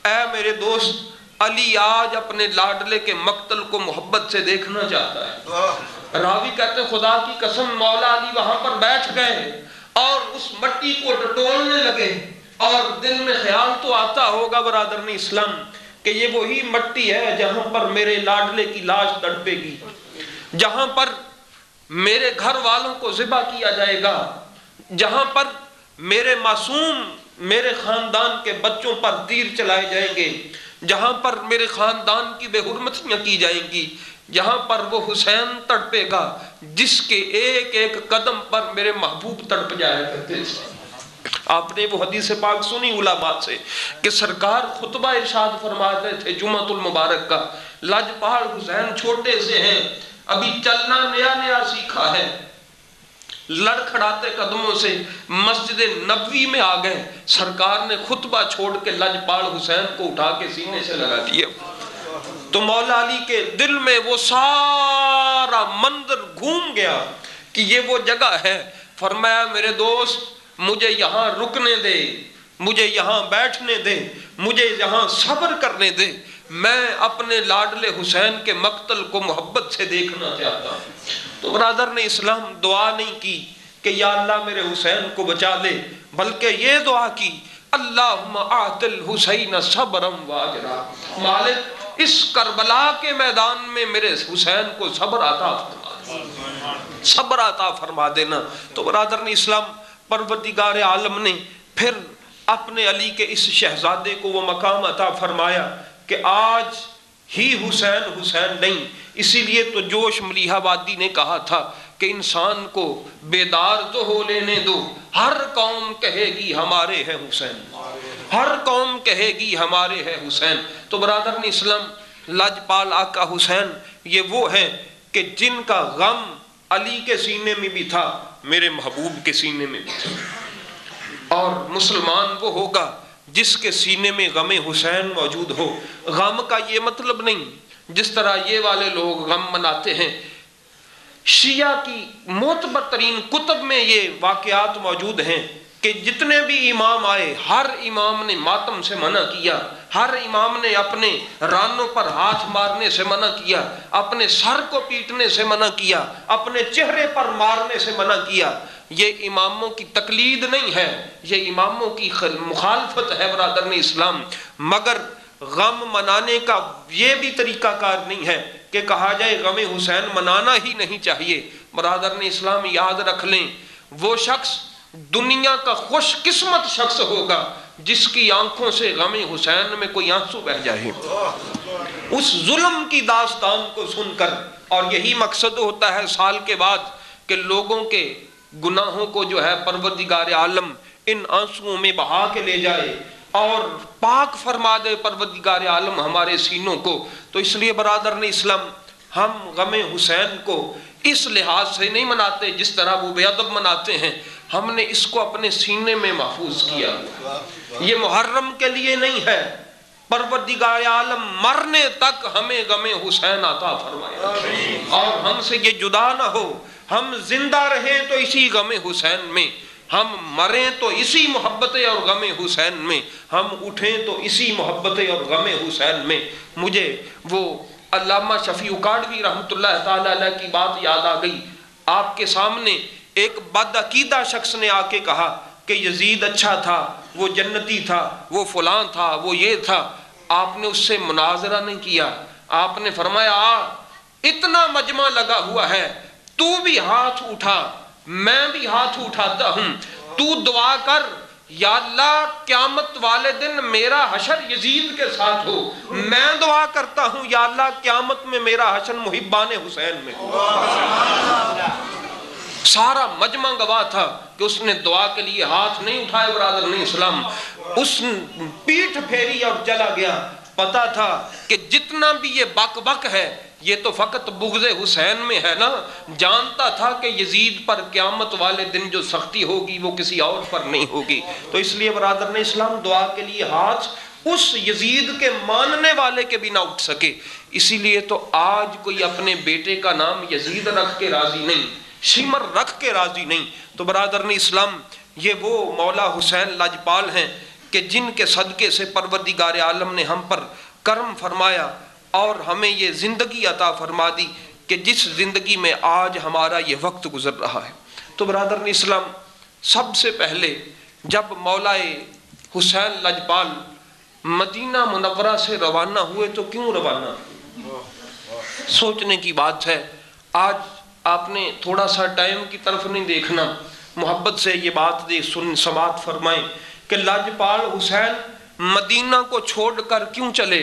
اے میرے دوست، علی آج اپنے لاڈلے کے مقتل کو محبت سے دیکھنا چاہتا ہے۔ راوی کہتے ہیں خدا کی قسم مولا علی وہاں پر بیٹھ گئے اور اس مٹی کو ٹٹولنے لگے، اور دل میں خیال تو آتا ہوگا برادران اسلام کہ یہ وہی مٹی ہے جہاں پر میرے لاڈلے کی لاش تڑپے گی، جہاں پر میرے گھر والوں کو ذبح کیا جائے گا، جہاں پر میرے معصوم میرے خاندان کے بچوں پر تیر چلائے جائیں گے، جہاں پر میرے خاندان کی بے حرمتیاں کی جائیں گی، جہاں پر وہ حسین تڑپے گا جس کے ایک ایک قدم پر میرے محبوب تڑپ جایا کرتے تھے۔ آپ نے وہ حدیث پاک سنی علماء سے کہ سرکار خطبہ ارشاد فرما رہے تھے جمعۃ المبارک کا، لاجپال حسین چھوٹے سے ہیں، ابھی چلنا نیا نیا سیکھا ہے، لڑکھڑاتے قدموں سے مسجد نبوی میں آ گئے، سرکار نے خطبہ چھوڑ کے لاجپال حسین کو اٹھا کے سینے سے لگا دیا۔ تو مولا علی کے دل میں وہ سارا منظر گھوم گیا کہ یہ وہ جگہ ہے۔ فرمایا میرے دوست مجھے یہاں رکنے دے، مجھے یہاں بیٹھنے دے، مجھے یہاں صبر کرنے دے، میں اپنے لاڈلے حسین کے مقتل کو محبت سے دیکھنا چاہتا ہوں۔ تو برادر نے اسلام دعا نہیں کی کہ یا اللہ میرے حسین کو بچا لے، بلکہ یہ دعا کی اللہم آت الحسین صبرا واجرا، مالک اس کربلا کے میدان میں میرے حسین کو صبر عطا فرما دینا، صبر عطا فرما دینا۔ تو برادر نے اسلام پروردگار عالم نے پھر اپنے علی کے اس شہزادے کو وہ مقام عطا فرمایا کہ آج ہی حسین حسین نہیں، اسی لیے تو جوش ملیحہ وادی نے کہا تھا کہ انسان کو بیدار تو ہو لینے دو، ہر قوم کہے گی ہمارے ہے حسین، ہر قوم کہے گی ہمارے ہے حسین۔ تو برادران اسلام لاجپال آقا حسین یہ وہ ہیں کہ جن کا غم علی کے سینے میں بھی تھا، میرے محبوب کے سینے میں بھی تھا، اور مسلمان وہ ہوگا جس کے سینے میں غم حسین موجود ہو۔ غم کا یہ مطلب نہیں جس طرح یہ والے لوگ غم مناتے ہیں، شیعہ کی معتبر ترین کتب میں یہ واقعات موجود ہیں کہ جتنے بھی امام آئے ہر امام نے ماتم سے منع کیا، ہر امام نے اپنے رانوں پر ہاتھ مارنے سے منع کیا، اپنے سر کو پیٹنے سے منع کیا، اپنے چہرے پر مارنے سے منع کیا۔ یہ اماموں کی تقلید نہیں ہے، یہ اماموں کی مخالفت ہے برادران اسلام۔ مگر غم منانے کا یہ بھی طریقہ کار نہیں ہے کہ کہا جائے غم حسین منانا ہی نہیں چاہیے۔ برادران اسلام یاد رکھ لیں، وہ شخص دنیا کا خوش قسمت شخص ہوگا جس کی آنکھوں سے غم حسین میں کوئی آنسو بہ جائے اس ظلم کی داستان کو سن کر۔ اور یہی مقصد ہوتا ہے سال کے بعد کہ لوگوں کے گناہوں کو جو ہے پروردگار عالم ان آنسوؤں میں بہا کے لے جائے اور پاک فرما دے پروردگار عالم ہمارے سینوں کو۔ تو اس لیے برادران اسلام ہم غم حسین کو اس لحاظ سے نہیں مناتے جس طرح وہ بے ادب مناتے ہیں، ہم نے اس کو اپنے سینے میں محفوظ کیا۔ یہ محرم کے لیے نہیں ہے، پروردگار عالم مرنے تک ہمیں غم حسین عطا فرمائے اور ہم سے یہ جدا نہ ہو۔ ہم زندہ رہیں تو اسی غم حسین میں، ہم مریں تو اسی محبت اور غم حسین میں، ہم اٹھیں تو اسی محبت اور غم حسین میں۔ مجھے وہ علامہ شفیع اکاڑوی رحمۃ اللہ تعالی علیہ کی بات یاد آ گئی۔ آپ کے سامنے ایک بدعقیدہ شخص نے آ کے کہا کہ یزید اچھا تھا، وہ جنتی تھا، وہ فلاں تھا، وہ یہ تھا۔ آپ نے اس سے مناظرہ نہیں کیا، آپ نے فرمایا اتنا مجمع لگا ہوا ہے، تو بھی ہاتھ اٹھا، میں بھی ہاتھ اٹھاتا ہوں، تو دعا کر یا اللہ قیامت والے دن میرا حشر یزید کے ساتھ ہو، میں دعا کرتا ہوں یا اللہ قیامت میں میرا حشر محبان حسین میں ہو۔ سارا مجمع گواہ تھا کہ اس نے دعا کے لیے ہاتھ نہیں اٹھائے برادران اسلام، اس پیٹھ پھیری اور چلا گیا۔ پتا تھا کہ جتنا بھی یہ بک بک ہے یہ تو فقط بغض حسین میں ہے نا، جانتا تھا کہ یزید پر قیامت والے دن جو سختی ہوگی وہ کسی اور پر نہیں ہوگی۔ تو اس لیے برادران اسلام دعا کے لیے ہاتھ اس یزید کے ماننے والے کے بھی نہ اٹھ سکے۔ اسی لیے تو آج کوئی اپنے بیٹے کا نام یزید رکھ کے راضی نہیں، شمر رکھ کے راضی نہیں۔ تو برادران اسلام یہ وہ مولا حسین لاجپال ہیں کہ جن کے صدقے سے پروردگار عالم نے ہم پر کرم فرمایا اور ہمیں یہ زندگی عطا فرما دی کہ جس زندگی میں آج ہمارا یہ وقت گزر رہا ہے۔ تو برادران اسلام سب سے پہلے جب مولا حسین لاجپال مدینہ منورہ سے روانہ ہوئے تو کیوں روانہ؟ سوچنے کی بات ہے۔ آج آپ نے تھوڑا سا ٹائم کی طرف نہیں دیکھنا، محبت سے یہ بات سماعت فرمائیں کہ لاجپال حسین مدینہ کو چھوڑ کر کیوں چلے؟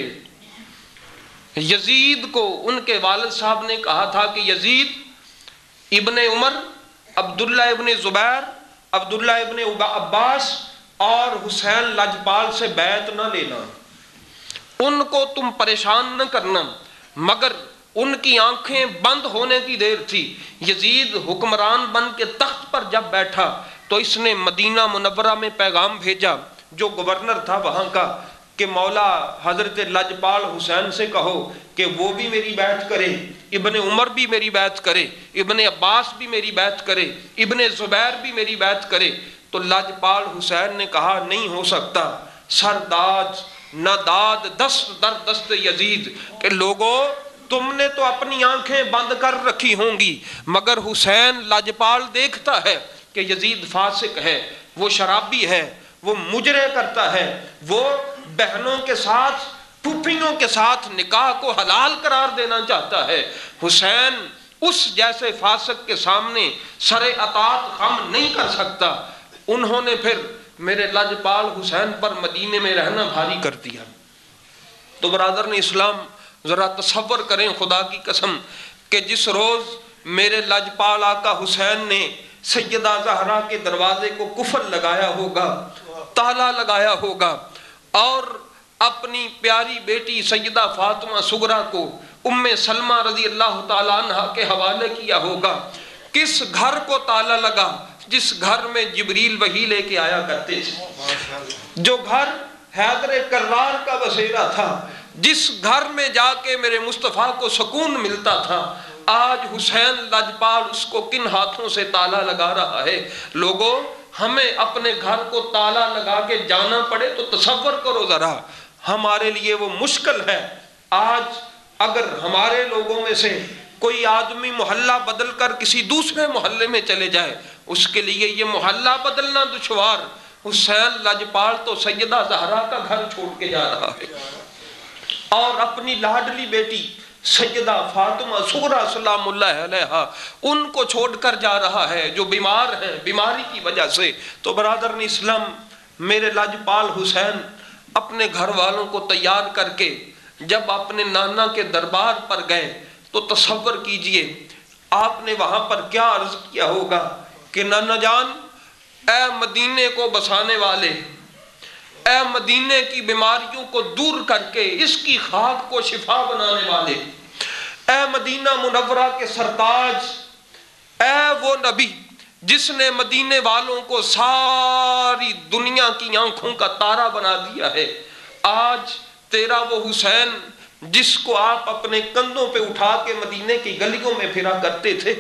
یزید کو ان کے والد صاحب نے کہا تھا کہ یزید ابن عمر، عبداللہ ابن زبیر، عبداللہ ابن عباس اور حسین لاجپال سے بیعت نہ لینا، ان کو تم پریشان نہ کرنا۔ مگر ان کی آنکھیں بند ہونے کی دیر تھی۔ یزید حکمران بن کے تخت پر جب بیٹھا تو اس نے مدینہ منورہ میں پیغام بھیجا جو گورنر تھا وہاں کا کہ مولا حضرت لاجپال حسین سے کہو کہ وہ بھی میری بیعت کرے، ابن عمر بھی میری بیعت کرے، ابن عباس بھی میری بیعت کرے، ابن زبیر بھی میری بیعت کرے۔ تو لاجپال حسین نے کہا نہیں ہو سکتا، سرداد نہ داد دست در دست یزید، کہ لوگوں تم نے تو اپنی آنکھیں بند کر رکھی ہوں گی مگر حسین لاجپال دیکھتا ہے کہ یزید فاسق ہے، وہ شرابی ہے، وہ مجرے کرتا ہے، وہ بہنوں کے ساتھ پھوپھیوں کے ساتھ نکاح کو حلال قرار دینا چاہتا ہے۔ حسین اس جیسے فاسق کے سامنے سر اطاعت خم نہیں کر سکتا۔ انہوں نے پھر میرے لاجپال حسین پر مدینے میں رہنا بھاری کر دیا۔ تو برادران اسلام ذرا تصور کریں خدا کی قسم کہ جس روز میرے لاجپال آقا حسین نے سیدہ زہرا کے دروازے کو قفل لگایا ہوگا، تالا لگایا ہوگا، اور اپنی پیاری بیٹی سیدہ فاطمہ صغریٰ کو ام سلمہ رضی اللہ تعالیٰ عنہ کے حوالے کیا ہوگا، کس گھر کو تالا لگا؟ جس گھر میں جبریل وحی لے کے آیا کرتے تھے، جو گھر حیدر کرار کا بسیرا تھا، جس گھر میں جا کے میرے مصطفیٰ کو سکون ملتا تھا، آج حسین لاجپال اس کو کن ہاتھوں سے تالا لگا رہا ہے؟ لوگوں ہمیں اپنے گھر کو تالا لگا کے جانا پڑے تو تصور کرو ذرا، ہمارے لیے وہ مشکل ہے۔ آج اگر ہمارے لوگوں میں سے کوئی آدمی محلہ بدل کر کسی دوسرے محلے میں چلے جائے، اس کے لیے یہ محلہ بدلنا دشوار۔ حسین لاجپال تو سیدہ زہرا کا گھر چھوڑ کے جا رہا ہے اور اپنی لاڈلی بیٹی سیدہ فاطمہ صغریٰ سلام اللہ علیہا ان کو چھوڑ کر جا رہا ہے جو بیمار ہیں بیماری کی وجہ سے۔ تو برادران اسلام میرے لاجپال حسین اپنے گھر والوں کو تیار کر کے جب اپنے نانا کے دربار پر گئے تو تصور کیجئے آپ نے وہاں پر کیا عرض کیا ہوگا کہ نانا جان، اے مدینے کو بسانے والے، اے مدینے کی بیماریوں کو دور کر کے اس کی خاک کو شفا بنانے والے، اے مدینہ منورہ کے سرتاج، اے وہ نبی جس نے مدینے والوں کو ساری دنیا کی آنکھوں کا تارا بنا دیا ہے، آج تیرا وہ حسین جس کو آپ اپنے کندھوں پہ اٹھا کے مدینے کی گلیوں میں پھرا کرتے تھے،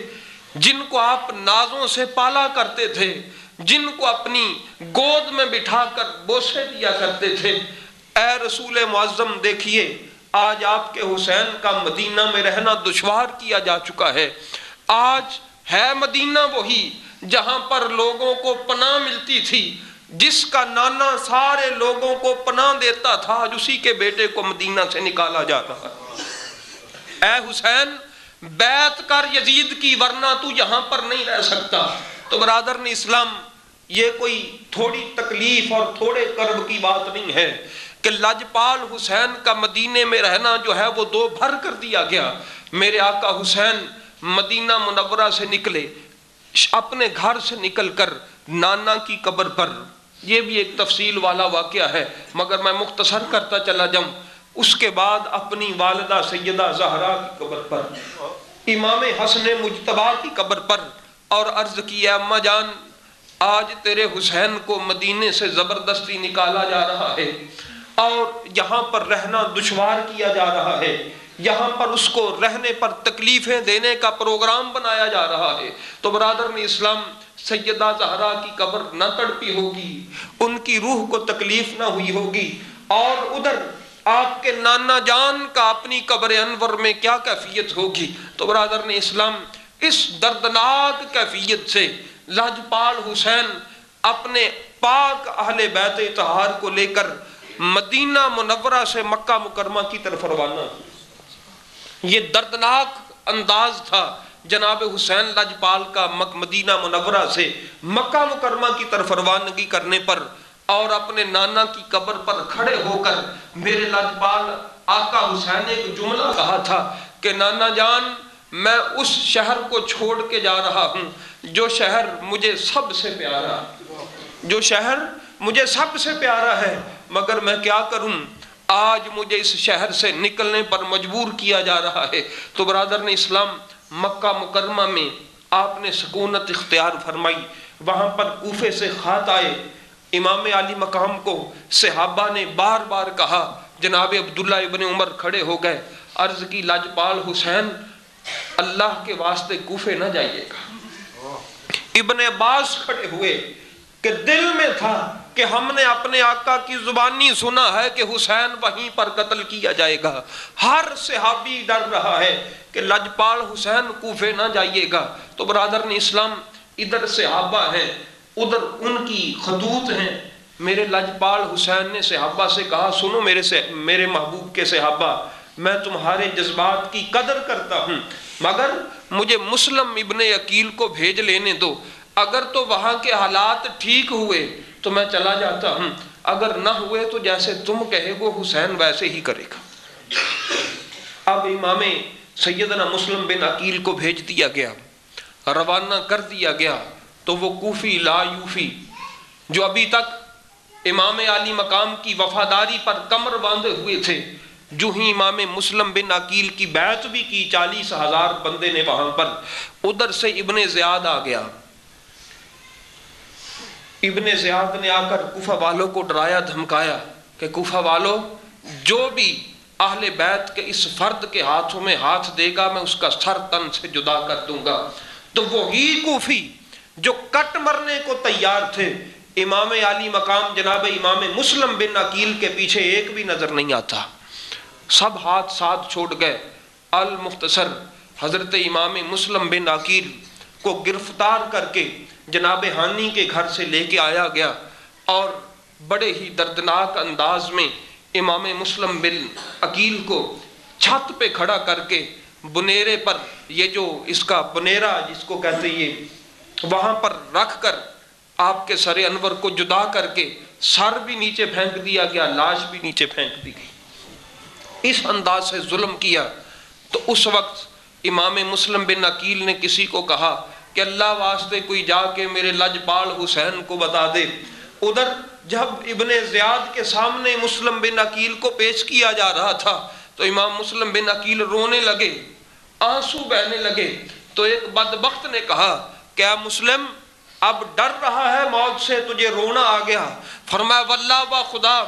جن کو آپ نازوں سے پالا کرتے تھے، جن کو اپنی گود میں بٹھا کر بوسے دیا کرتے تھے، اے رسول معظم دیکھیے آج آپ کے حسین کا مدینہ میں رہنا دشوار کیا جا چکا ہے۔ آج ہے مدینہ وہی جہاں پر لوگوں کو پناہ ملتی تھی، جس کا نانا سارے لوگوں کو پناہ دیتا تھا، آج اسی کے بیٹے کو مدینہ سے نکالا جا رہا ہے۔ اے حسین بیعت کر یزید کی ورنہ تو یہاں پر نہیں رہ سکتا۔ تو برادران اسلام، یہ کوئی تھوڑی تکلیف اور تھوڑے کرب کی بات نہیں ہے کہ لاجپال حسین کا مدینے میں رہنا جو ہے وہ دو بھر کر دیا گیا۔ میرے آقا حسین مدینہ منورہ سے نکلے، اپنے گھر سے نکل کر نانا کی قبر پر، یہ بھی ایک تفصیل والا واقعہ ہے مگر میں مختصر کرتا چلا جاؤں، اس کے بعد اپنی والدہ سیدہ زہرا کی قبر پر، امام حسن مجتبی کی قبر پر، اور عرض کی اماں جان آج تیرے حسین کو مدینے سے زبردستی نکالا جا رہا ہے اور یہاں پر رہنا دشوار کیا جا رہا ہے، یہاں پر اس کو رہنے پر تکلیفیں دینے کا پروگرام بنایا جا رہا ہے۔ تو برادران اسلام، سیدہ زہرا کی قبر نہ تڑپی ہوگی، ان کی روح کو تکلیف نہ ہوئی ہوگی، اور ادھر آپ کے نانا جان کا اپنی قبر انور میں کیا کیفیت ہوگی۔ تو برادران اسلام، اس دردناک کیفیت سے لاجپال حسین اپنے پاک اہل بیت اطہار کو لے کر مدینہ منورہ سے مکہ مکرمہ کی طرف روانہ۔ یہ دردناک انداز تھا جناب حسین لاجپال کا مدینہ منورہ سے مکہ مکرمہ کی طرف روانگی کرنے پر، اور اپنے نانا کی قبر پر کھڑے ہو کر میرے لاجپال آقا حسین ایک جملہ کہا تھا کہ نانا جان، میں اس شہر کو چھوڑ کے جا رہا ہوں جو شہر مجھے سب سے پیارا، جو شہر مجھے سب سے پیارا ہے، مگر میں کیا کروں، آج مجھے اس شہر سے نکلنے پر مجبور کیا جا رہا ہے۔ تو برادران اسلام، مکہ مکرمہ میں آپ نے سکونت اختیار فرمائی، وہاں پر کوفے سے خط آئے، امام علی مقام کو صحابہ نے بار بار کہا، جناب عبداللہ ابن عمر کھڑے ہو گئے، عرض کی لاجپال حسین اللہ کے واسطے کوفے نہ جائیے گا۔ ابن عباس کھڑے ہوئے کہ دل میں تھا کہ ہم نے اپنے آقا کی زبانی سنا ہے کہ حسین وہیں پر قتل کیا جائے گا، ہر صحابی ڈر رہا ہے کہ لاجپال حسین کوفے نہ جائیے گا۔ تو برادران اسلام، ادھر صحابہ ہیں، ادھر ان کی خطوط ہیں۔ میرے لاجپال حسین نے صحابہ سے کہا، سنو میرے محبوب کے صحابہ، میں تمہارے جذبات کی قدر کرتا ہوں مگر مجھے مسلم ابن عقیل کو بھیج لینے دو، اگر تو وہاں کے حالات ٹھیک ہوئے تو میں چلا جاتا ہوں، اگر نہ ہوئے تو جیسے تم کہے گو حسین ویسے ہی کرے گا۔ اب امام سیدنا مسلم بن عقیل کو بھیج دیا گیا، روانہ کر دیا گیا، تو وہ کوفی لا یوفی جو ابھی تک امام علی مقام کی وفاداری پر کمر باندھے ہوئے تھے، جو ہی امام مسلم بن عقیل کی بیعت بھی کی، 40,000 بندے نے وہاں پر، ادھر سے ابن زیاد آ گیا۔ ابن زیاد نے آ کر کوفہ والوں کو ڈرایا دھمکایا کہ کوفہ والوں، جو بھی اہل بیت کے اس فرد کے ہاتھوں میں ہاتھ دے گا میں اس کا سر تن سے جدا کر دوں گا۔ تو وہی کوفی جو کٹ مرنے کو تیار تھے، امام علی مقام جناب امام مسلم بن عقیل کے پیچھے ایک بھی نظر نہیں آتا، سب ہاتھ ساتھ چھوڑ گئے۔ المختصر، حضرت امام مسلم بن عقیل کو گرفتار کر کے جناب ہانی کے گھر سے لے کے آیا گیا، اور بڑے ہی دردناک انداز میں امام مسلم بن عقیل کو چھت پہ کھڑا کر کے بنیرے پر، یہ جو اس کا بنیرا جس کو کہتے ہیں، وہاں پر رکھ کر آپ کے سر انور کو جدا کر کے سر بھی نیچے پھینک دیا گیا، لاش بھی نیچے پھینک دی گئی۔ اس انداز سے ظلم کیا۔ تو اس وقت امام مسلم بن عقیل نے کسی کو کہا کہ اللہ واسطے کوئی جا کے میرے لاجپال حسین کو بتا دے۔ ادھر جب ابن زیاد کے سامنے مسلم بن عقیل کو پیش کیا جا رہا تھا تو امام مسلم بن عقیل رونے لگے، آنسو بہنے لگے۔ تو ایک بدبخت نے کہا کہ اے مسلم، اب ڈر رہا ہے موت سے، تجھے رونا آ گیا؟ فرمایا واللہ و خدا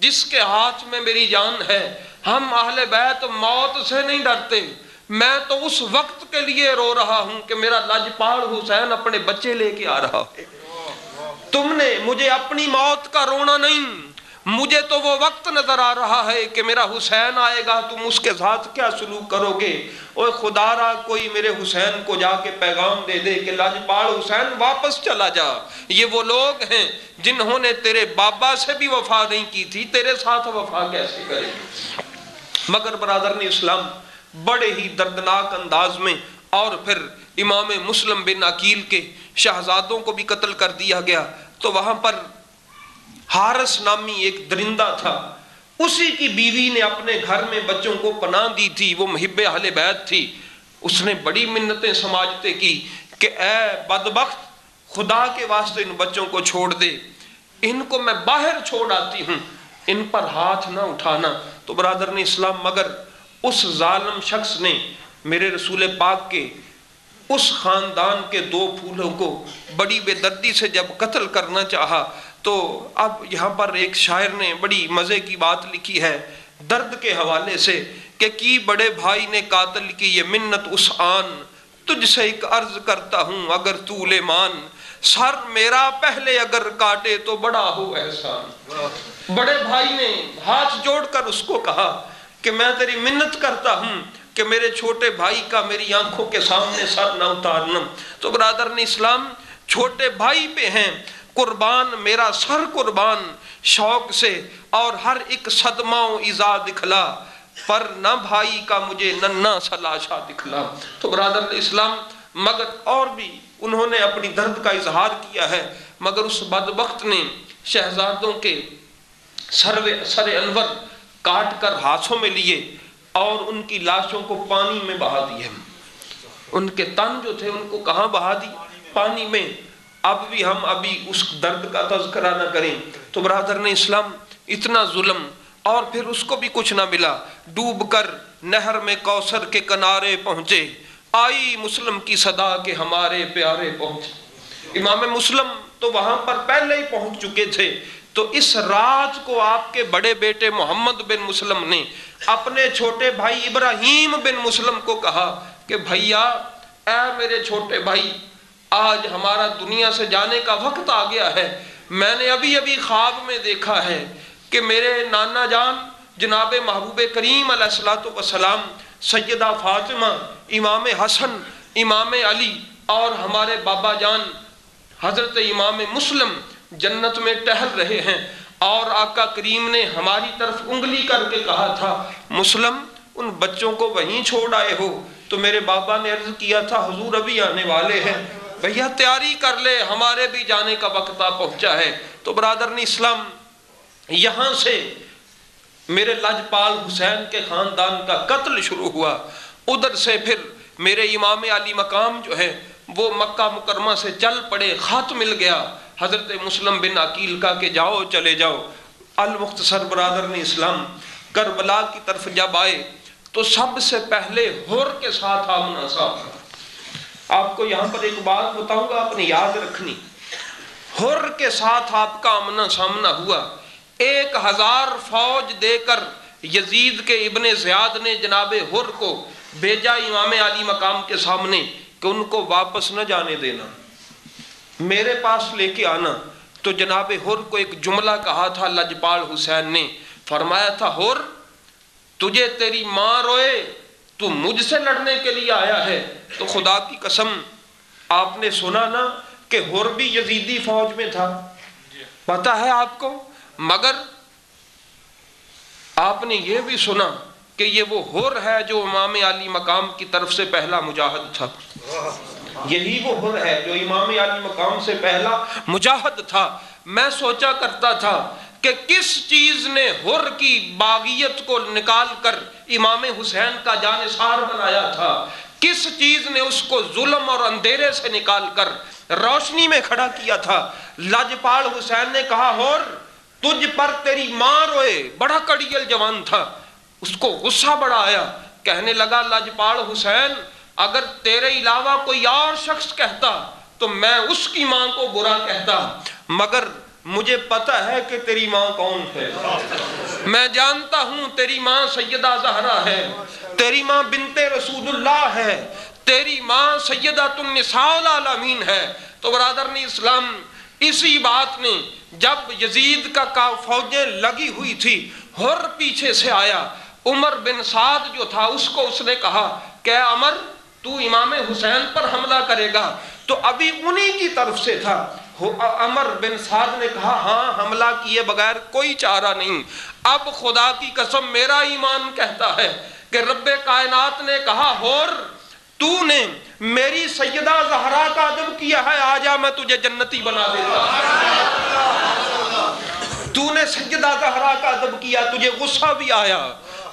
جس کے ہاتھ میں میری جان ہے، ہم اہل بیت موت سے نہیں ڈرتے، میں تو اس وقت کے لیے رو رہا ہوں کہ میرا لاجپال حسین اپنے بچے لے کے آ رہا ہے۔ تم نے مجھے اپنی موت کا رونا نہیں، مجھے تو وہ وقت نظر آ رہا ہے کہ میرا حسین آئے گا، تم اس کے ساتھ کیا سلوک کرو گے؟ اوہ خدا را کوئی میرے حسین کو جا کے پیغام دے دے کہ لاجپال حسین واپس چلا جا۔ یہ وہ لوگ ہیں جنہوں نے تیرے بابا سے بھی وفا نہیں کی تھی، تیرے ساتھ وفا کیسے کرے؟ مگر برادران اسلام، بڑے ہی دردناک انداز میں، اور پھر امام مسلم بن عقیل کے شہزادوں کو بھی قتل کر دیا گیا۔ تو وہاں پر حارث نامی ایک درندہ تھا، اسی کی بیوی نے اپنے گھر میں بچوں کو پناہ دی تھی، وہ محب اہل بیت تھی۔ اس نے بڑی منتیں سماجتیں کی کہ اے بدبخت، خدا کے واسطے ان بچوں کو چھوڑ دے، ان کو میں باہر چھوڑ آتی ہوں، ان پر ہاتھ نہ اٹھانا۔ تو برادران اسلام، مگر اس ظالم شخص نے میرے رسول پاک کے اس خاندان کے 2 پھولوں کو بڑی بے دردی سے جب قتل کرنا چاہا، تو اب یہاں پر ایک شاعر نے بڑی مزے کی بات لکھی ہے درد کے حوالے سے کہ کی بڑے بھائی نے قاتل کی یہ منت اس آن، تجھ سے ایک عرض کرتا ہوں اگر تو لے مان، سر میرا پہلے اگر کاٹے تو بڑا ہو احسان۔ بڑے بھائی نے ہاتھ جوڑ کر اس کو کہا کہ میں تیری منت کرتا ہوں کہ میرے چھوٹے بھائی کا میری آنکھوں کے سامنے سر نہ اتارنا۔ تو برادران اسلام، چھوٹے بھائی پہ ہیں قربان میرا سر قربان شوق سے، اور ہر ایک صدمہ و ایذا دکھلا، پر نہ بھائی کا مجھے ننھا سا لاشا دکھلا۔ تو برادران اسلام، مگر اور بھی انہوں نے اپنی درد کا اظہار کیا ہے، مگر اس بدبخت نے شہزادوں کے سر انور کاٹ کر ہاتھوں میں لیے اور ان کی لاشوں کو پانی میں بہا دیے۔ ان کے تن جو تھے ان کو کہاں بہا دی؟ پانی میں۔ اب بھی ہم ابھی اس درد کا تذکرہ نہ کریں تو برادران اسلام، اتنا ظلم، اور پھر اس کو بھی کچھ نہ ملا، ڈوب کر نہر میں کوثر کے کنارے پہنچے، آئی مسلم کی صدا کے ہمارے پیارے پہنچے۔ امام مسلم تو وہاں پر پہلے ہی پہنچ چکے تھے، تو اس رات کو آپ کے بڑے بیٹے محمد بن مسلم نے اپنے چھوٹے بھائی ابراہیم بن مسلم کو کہا کہ بھیا، اے میرے چھوٹے بھائی، آج ہمارا دنیا سے جانے کا وقت آ گیا ہے۔ میں نے ابھی خواب میں دیکھا ہے کہ میرے نانا جان جناب محبوب کریم علیہ السلام، سیدہ فاطمہ، امام حسن، امام علی، اور ہمارے بابا جان حضرت امام مسلم جنت میں ٹہل رہے ہیں، اور آقا کریم نے ہماری طرف انگلی کر کے کہا تھا مسلم ان بچوں کو وہیں چھوڑ آئے ہو؟ تو میرے بابا نے عرض کیا تھا حضور ابھی آنے والے ہیں، بھیا تیاری کر لے، ہمارے بھی جانے کا وقت آ پہنچا ہے۔ تو برادران اسلام، یہاں سے میرے لاجپال حسین کے خاندان کا قتل شروع ہوا، ادھر سے پھر میرے امام علی مقام جو ہے وہ مکہ مکرمہ سے چل پڑے، خط مل گیا حضرت مسلم بن عقیل کا کہ جاؤ چلے جاؤ۔ المختصر برادران اسلام، کربلا کی طرف جب آئے تو سب سے پہلے حر کے ساتھ آمنا صاحب۔ آپ کو یہاں پر ایک بات بتاؤں گا، آپ نے یاد رکھنی، حر کے ساتھ آپ کا آمنا سامنا ہوا۔ 1000 فوج دے کر یزید کے ابن زیاد نے جناب حر کو بھیجا امام علی مقام کے سامنے کہ ان کو واپس نہ جانے دینا، میرے پاس لے کے آنا۔ تو جناب حر کو ایک جملہ کہا تھا لاجپال حسین نے، فرمایا تھا حر تجھے تیری ماں روئے، تو مجھ سے لڑنے کے لیے آیا ہے؟ تو خدا کی قسم، آپ نے سنا نا کہ حر بھی یزیدی فوج میں تھا، پتا ہے آپ کو، مگر آپ نے یہ بھی سنا کہ یہ وہ حر ہے جو امام علی مقام کی طرف سے پہلا مجاہد تھا۔ یہی وہ حر ہے جو امام علی مقام سے پہلا مجاہد تھا۔ میں سوچا کرتا تھا کہ کس چیز نے حر کی باغیت کو نکال کر امام حسین کا جانثار بنایا تھا، کس چیز نے اس کو ظلم اور اندھیرے سے نکال کر روشنی میں کھڑا کیا تھا۔ لاجپال حسین نے کہا حر تجھ پر تیری ماں روئے، بڑا کڑیل جوان تھا، اس کو غصہ بڑا آیا، کہنے لگا لاجپال حسین اگر تیرے علاوہ کوئی اور شخص کہتا تو میں اس کی ماں کو برا کہتا، مگر مجھے پتہ ہے کہ تیری ماں کون ہے، میں جانتا ہوں تیری ماں سیدہ زہرا ہے، تیری ماں بنت رسول اللہ ہے، تیری ماں سیدۃ النساء العالمین ہے۔ تو برادران اسلام، اسی بات نے جب یزید کا فوجیں لگی ہوئی تھی، حر پیچھے سے آیا، عمر بن سعد جو تھا اس کو اس نے کہا کہ عمر تو امام حسین پر حملہ کرے گا؟ تو ابھی انہی کی طرف سے تھا۔ عمر بن سعد نے کہا ہاں، حملہ کیے بغیر کوئی چارہ نہیں، اب خدا کی قسم میرا ایمان کہتا ہے کہ رب کائنات نے کہا ہور تو نے میری سیدہ زہرا کا ادب کیا ہے، آجا میں تجھے جنتی بنا دیتا ہوں۔ تو نے سیدہ زہرا کا ادب کیا، تجھے غصہ بھی آیا،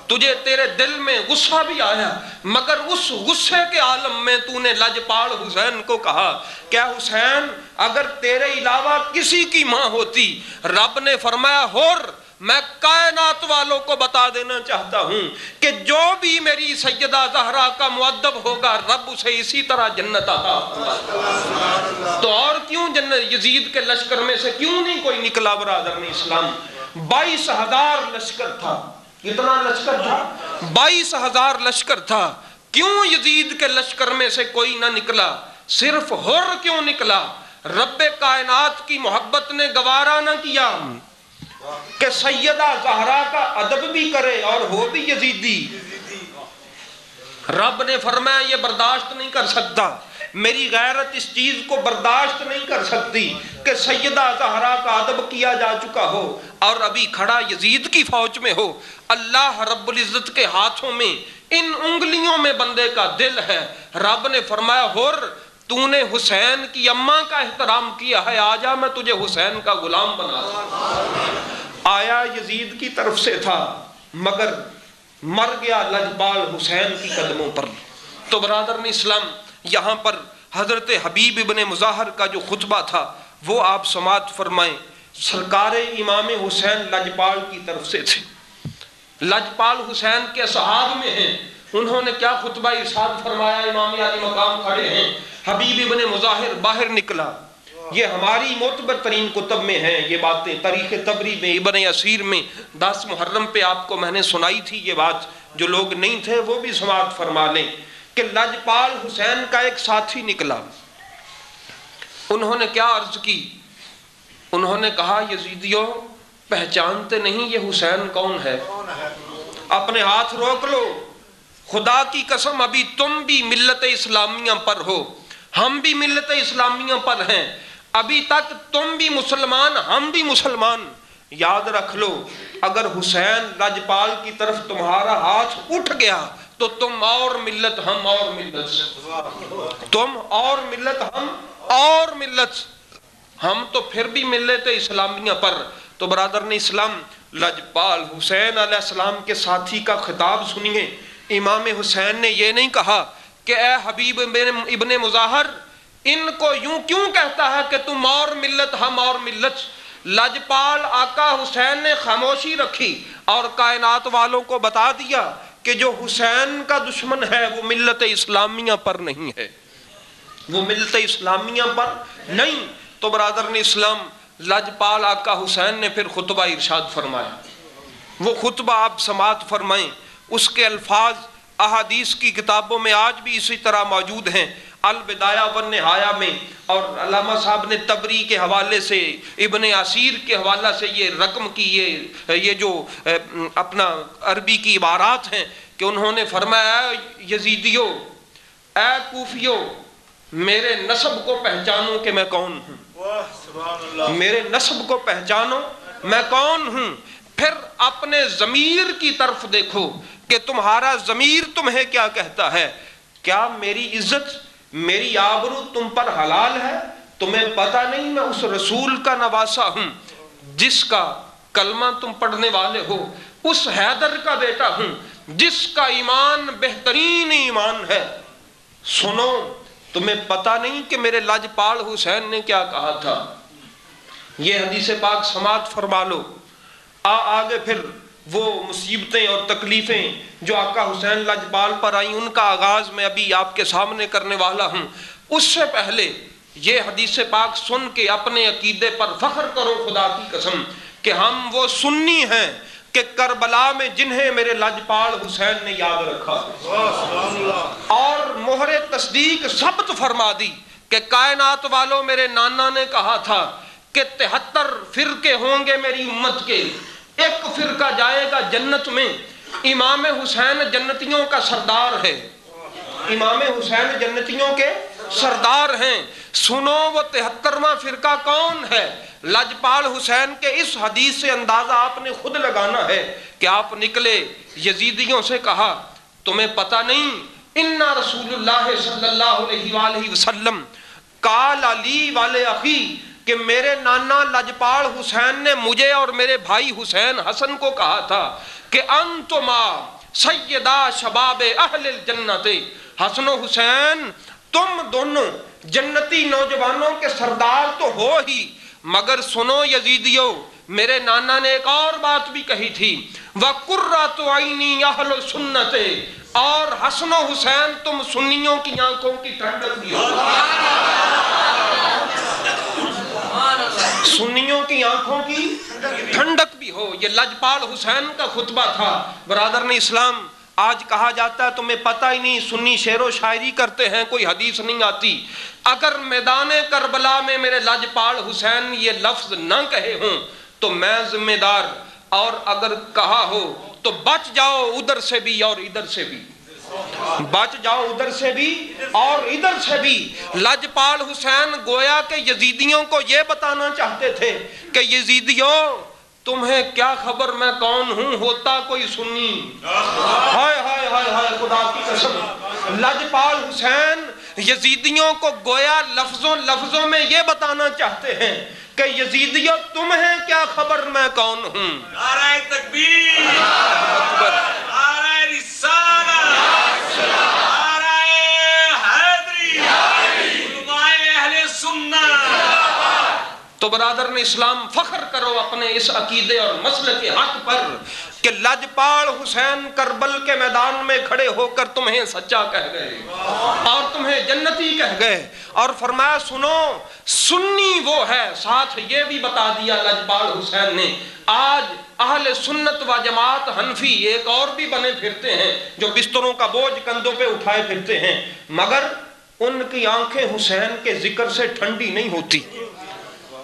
تجھے تیرے دل میں غصہ بھی آیا، مگر اس غصے کے عالم میں تو نے لجپال حسین کو کہا کیا حسین اگر تیرے علاوہ کسی کی ماں ہوتی، رب نے فرمایا ہور میں کائنات والوں کو بتا دینا چاہتا ہوں کہ جو بھی میری سیدہ زہرا کا مؤدب ہوگا رب اسے اسی طرح جنت عطا فرمائے۔ تو اور کیوں جنت یزید کے لشکر میں سے کیوں نہیں کوئی نکلا برادران اسلام؟ 22,000 لشکر تھا، کتنا لشکر تھا؟ 22,000 لشکر تھا، کیوں یزید کے لشکر میں سے کوئی نہ نکلا؟ صرف حر کیوں نکلا؟ رب کائنات کی محبت نے گوارا نہ کیا کہ سیدہ زہرا کا ادب بھی کرے اور ہو بھی یزیدی۔ رب نے فرمایا یہ برداشت نہیں کر سکتا، میری غیرت اس چیز کو برداشت نہیں کر سکتی کہ سیدہ زہرا کا ادب کیا جا چکا ہو اور ابھی کھڑا یزید کی فوج میں ہو۔ اللہ رب العزت کے ہاتھوں میں ان انگلیوں میں بندے کا دل ہے۔ رب نے فرمایا ہور تو نے حسین کی اماں کا احترام کیا ہے، آجا میں تجھے حسین کا غلام بنا دوں۔ آیا یزید کی طرف سے تھا مگر مر گیا لجپال حسین کی قدموں پر۔ تو برادران اسلام یہاں پر حضرت حبیب ابن مظاہر کا جو خطبہ تھا وہ آپ سماعت فرمائیں۔ سرکار امام حسین لجپال کی طرف سے تھے، لجپال حسین کے صحاب میں ہیں، انہوں نے کیا خطبہ ارشاد فرمایا؟ امام علی مقام کھڑے ہیں، حبیب ابن مظاہر باہر نکلا۔ یہ ہماری معتبر ترین کتب میں ہیں یہ باتیں، تاریخ طبری میں، ابن اسیر میں، 10 محرم پہ آپ کو میں نے سنائی تھی یہ بات، جو لوگ نہیں تھے وہ بھی سماعت فرما لیں کہ لجپال حسین کا ایک ساتھی نکلا۔ انہوں نے کیا عرض کی؟ انہوں نے کہا یزیدیوں پہچانتے نہیں یہ حسین کون ہے؟ اپنے ہاتھ روک لو، خدا کی قسم ابھی تم بھی ملت اسلامیہ پر ہو، ہم بھی ملت اسلامیہ پر ہیں، ابھی تک تم بھی مسلمان ہم بھی مسلمان۔ یاد رکھ لو اگر حسین لجپال کی طرف تمہارا ہاتھ اٹھ گیا تو تم اور ملت ہم اور ملت، تم اور ملت ہم اور ملت، ہم تو پھر بھی ملت اسلامیہ پر۔ تو برادران اسلام لجپال حسین علیہ السلام کے ساتھی کا خطاب سنیے۔ امام حسین نے یہ نہیں کہا کہ اے حبیب ابن مظاہر ان کو یوں کیوں کہتا ہے کہ تم اور ملت ہم اور ملت۔ لجپال آقا حسین نے خاموشی رکھی اور کائنات والوں کو بتا دیا کہ جو حسین کا دشمن ہے وہ ملت اسلامیہ پر نہیں ہے، وہ ملت اسلامیہ پر نہیں۔ تو برادران اسلام لجپال آقا حسین نے پھر خطبہ ارشاد فرمایا، وہ خطبہ آپ سماعت فرمائیں۔ اس کے الفاظ احادیث کی کتابوں میں آج بھی اسی طرح موجود ہیں، البدایہ والنہایہ میں، اور علامہ صاحب نے طبری کے حوالے سے، ابن اسیر کے حوالہ سے یہ رقم کی، یہ جو اپنا عربی کی عبارات ہیں کہ انہوں نے فرمایا یزیدیو اے کوفیو میرے نسب کو پہچانو کہ میں کون ہوں، میرے نسب کو پہچانو میں کون ہوں، پھر اپنے ضمیر کی طرف دیکھو کہ تمہارا ضمیر تمہیں کیا کہتا ہے۔ کیا میری عزت میری آبرو تم پر حلال ہے؟ تمہیں پتہ نہیں میں اس رسول کا نواسا ہوں جس کا کلمہ تم پڑھنے والے ہو، اس حیدر کا بیٹا ہوں جس کا ایمان بہترین ایمان ہے۔ سنو تمہیں پتہ نہیں کہ میرے لجپال حسین نے کیا کہا تھا؟ یہ حدیث پاک سماعت فرما لو۔ آگے پھر وہ مصیبتیں اور تکلیفیں جو آقا حسین لجپال پر آئیں ان کا آغاز میں ابھی آپ کے سامنے کرنے والا ہوں۔ اس سے پہلے یہ حدیث پاک سن کے اپنے عقیدے پر فخر کرو خدا کی قسم کہ ہم وہ سنی ہیں کہ کربلا میں جنہیں میرے لجپال حسین نے یاد رکھا اور مہر تصدیق ثبت فرما دی کہ کائنات والوں میرے نانا نے کہا تھا کہ 73 فرقے ہوں گے میری امت کے، ایک فرقہ جائے گا جنت میں۔ امام حسین جنتیوں کا سردار ہے، امام حسین جنتیوں کے سردار ہیں۔ سنو وہ 73واں فرقہ کون ہے؟ لجپال حسین کے اس حدیث سے اندازہ آپ نے خود لگانا ہے کہ آپ نکلے، یزیدیوں سے کہا تمہیں پتہ نہیں اِنَّا رسول اللہ صلی اللہ علیہ وآلہ وسلم قال علی والے اخی کہ میرے نانا لجپال حسین نے مجھے اور میرے بھائی حسین حسن کو کہا تھا کہ انتما سیدہ شباب اہل الجنت، حسن و حسین تم دونوں جنتی نوجوانوں کے سردار تو ہو ہی، مگر سنو یزیدیو، میرے نانا نے ایک اور بات بھی کہی تھی، وَقُرَّةُ عَيْنِي أَهْلُ السُنَّةِ، اور حسن و حسین تم سنیوں کی آنکھوں کی ٹھنڈک بھی ہو، سنیوں کی آنکھوں کی ٹھنڈک بھی ہو۔ یہ لجپال حسین کا خطبہ تھا۔ برادران اسلام، آج کہا جاتا ہے تمہیں پتہ ہی نہیں، سنی شعر و شاعری کرتے ہیں، کوئی حدیث نہیں آتی۔ اگر میدان کربلا میں میرے لجپال حسین یہ لفظ نہ کہے ہوں تو میں ذمہ دار، اور اگر کہا ہو تو بچ جاؤ ادھر سے بھی اور ادھر سے بھی، بچ جاؤ ادھر سے بھی اور ادھر سے بھی۔ لجپال حسین گویا کہ یزیدیوں کو یہ بتانا چاہتے تھے کہ یزیدیوں تمہیں کیا خبر میں کون ہوں، ہوتا کوئی سنی، ہائے ہائے ہائے ہائے خدا کی قسم۔ لجپال حسین یزیدیوں کو گویا لفظوں میں یہ بتانا چاہتے ہیں کہ یزیدیوں تمہیں کیا خبر میں کون ہوں۔ نعرہ تکبیر، نعرہ رسالہ، نعرہ حیدری، علماء اہل سنت۔ تو برادران اسلام، فخر کرو اپنے اس عقیدے اور مسلک حق پر کہ لجپال حسین کربل کے میدان میں کھڑے ہو کر تمہیں سچا کہہ گئے اور تمہیں جنتی کہہ گئے، اور فرمایا سنو سنی وہ ہے۔ ساتھ یہ بھی بتا دیا لجپال حسین نے، آج اہل سنت و جماعت حنفی ایک اور بھی بنے پھرتے ہیں جو بستروں کا بوجھ کندھوں پہ اٹھائے پھرتے ہیں، مگر ان کی آنکھیں حسین کے ذکر سے ٹھنڈی نہیں ہوتی۔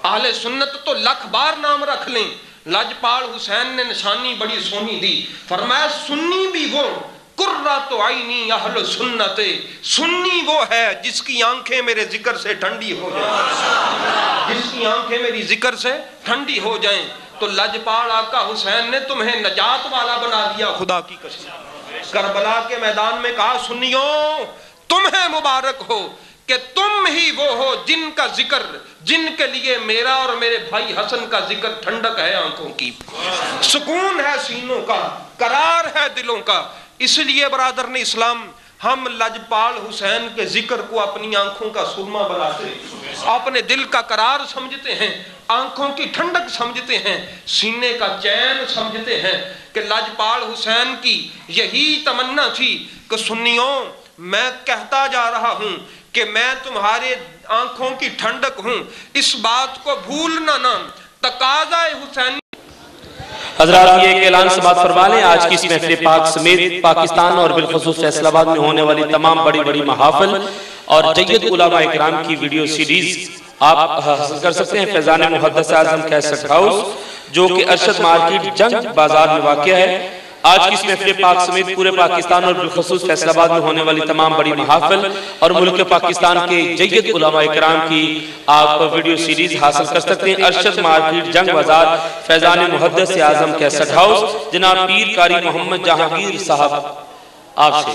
اہل سنت تو لکھ بار نام رکھ لیں، لجپال حسین نے نشانی بڑی سونی دی، فرمایا سنی بھی وہ قرۃ عینی اہل سنت، سنی وہ ہے جس کی آنکھیں میرے ذکر سے ٹھنڈی ہو جائیں، جس کی آنکھیں میری ذکر سے ٹھنڈی ہو جائیں۔ تو لجپال آقا حسین نے تمہیں نجات والا بنا دیا، خدا کی قسم۔ کربلا کے میدان میں کہا سنیوں تمہیں مبارک ہو کہ تم ہی وہ ہو جن کا ذکر، جن کے لیے میرا اور میرے بھائی حسن کا ذکر ٹھنڈک ہے آنکھوں کی، سکون ہے سینوں کا، قرار ہے دلوں کا۔ اس لیے برادران اسلام، ہم لجپال حسین کے ذکر کو اپنی آنکھوں کا سرما بناتے ہیں، اپنے دل کا قرار سمجھتے ہیں، آنکھوں کی ٹھنڈک سمجھتے ہیں، سینے کا چین سمجھتے ہیں کہ لجپال حسین کی یہی تمنا تھی کہ سنیوں میں کہتا جا رہا ہوں کہ میں تمہارے آنکھوں کی ٹھنڈک ہوں، اس بات کو بھولنا نہ، تقاضا حسین۔ حضرات یہ ایک اعلان سماعت فرما لیں، آج کی اس محفل پاک سمیت پاکستان اور بالخصوص فیصل آباد میں ہونے والی تمام بڑی بڑی محافل اور جید علماء اکرام کی ویڈیو سیریز آپ حاصل کر سکتے ہیں فیضان محدث اعظم کیسٹ ہاؤس، جو کہ ارشد مارکیٹ جنگ بازار میں واقع ہے۔ آج کی اس محفل پاک سمیت پورے پاکستان اور بالخصوص فیصل آباد میں ہونے والی تمام بڑی محافل اور ملک پاکستان کے جید علماء اکرام کی آپ ویڈیو سیریز حاصل کر سکتے ہیں۔ ارشد مارکیٹ جنگ بازار، فیضان محدث اعظم کیسٹ ہاؤس، جناب پیر قاری محمد جہانگیر صاحب آپ سے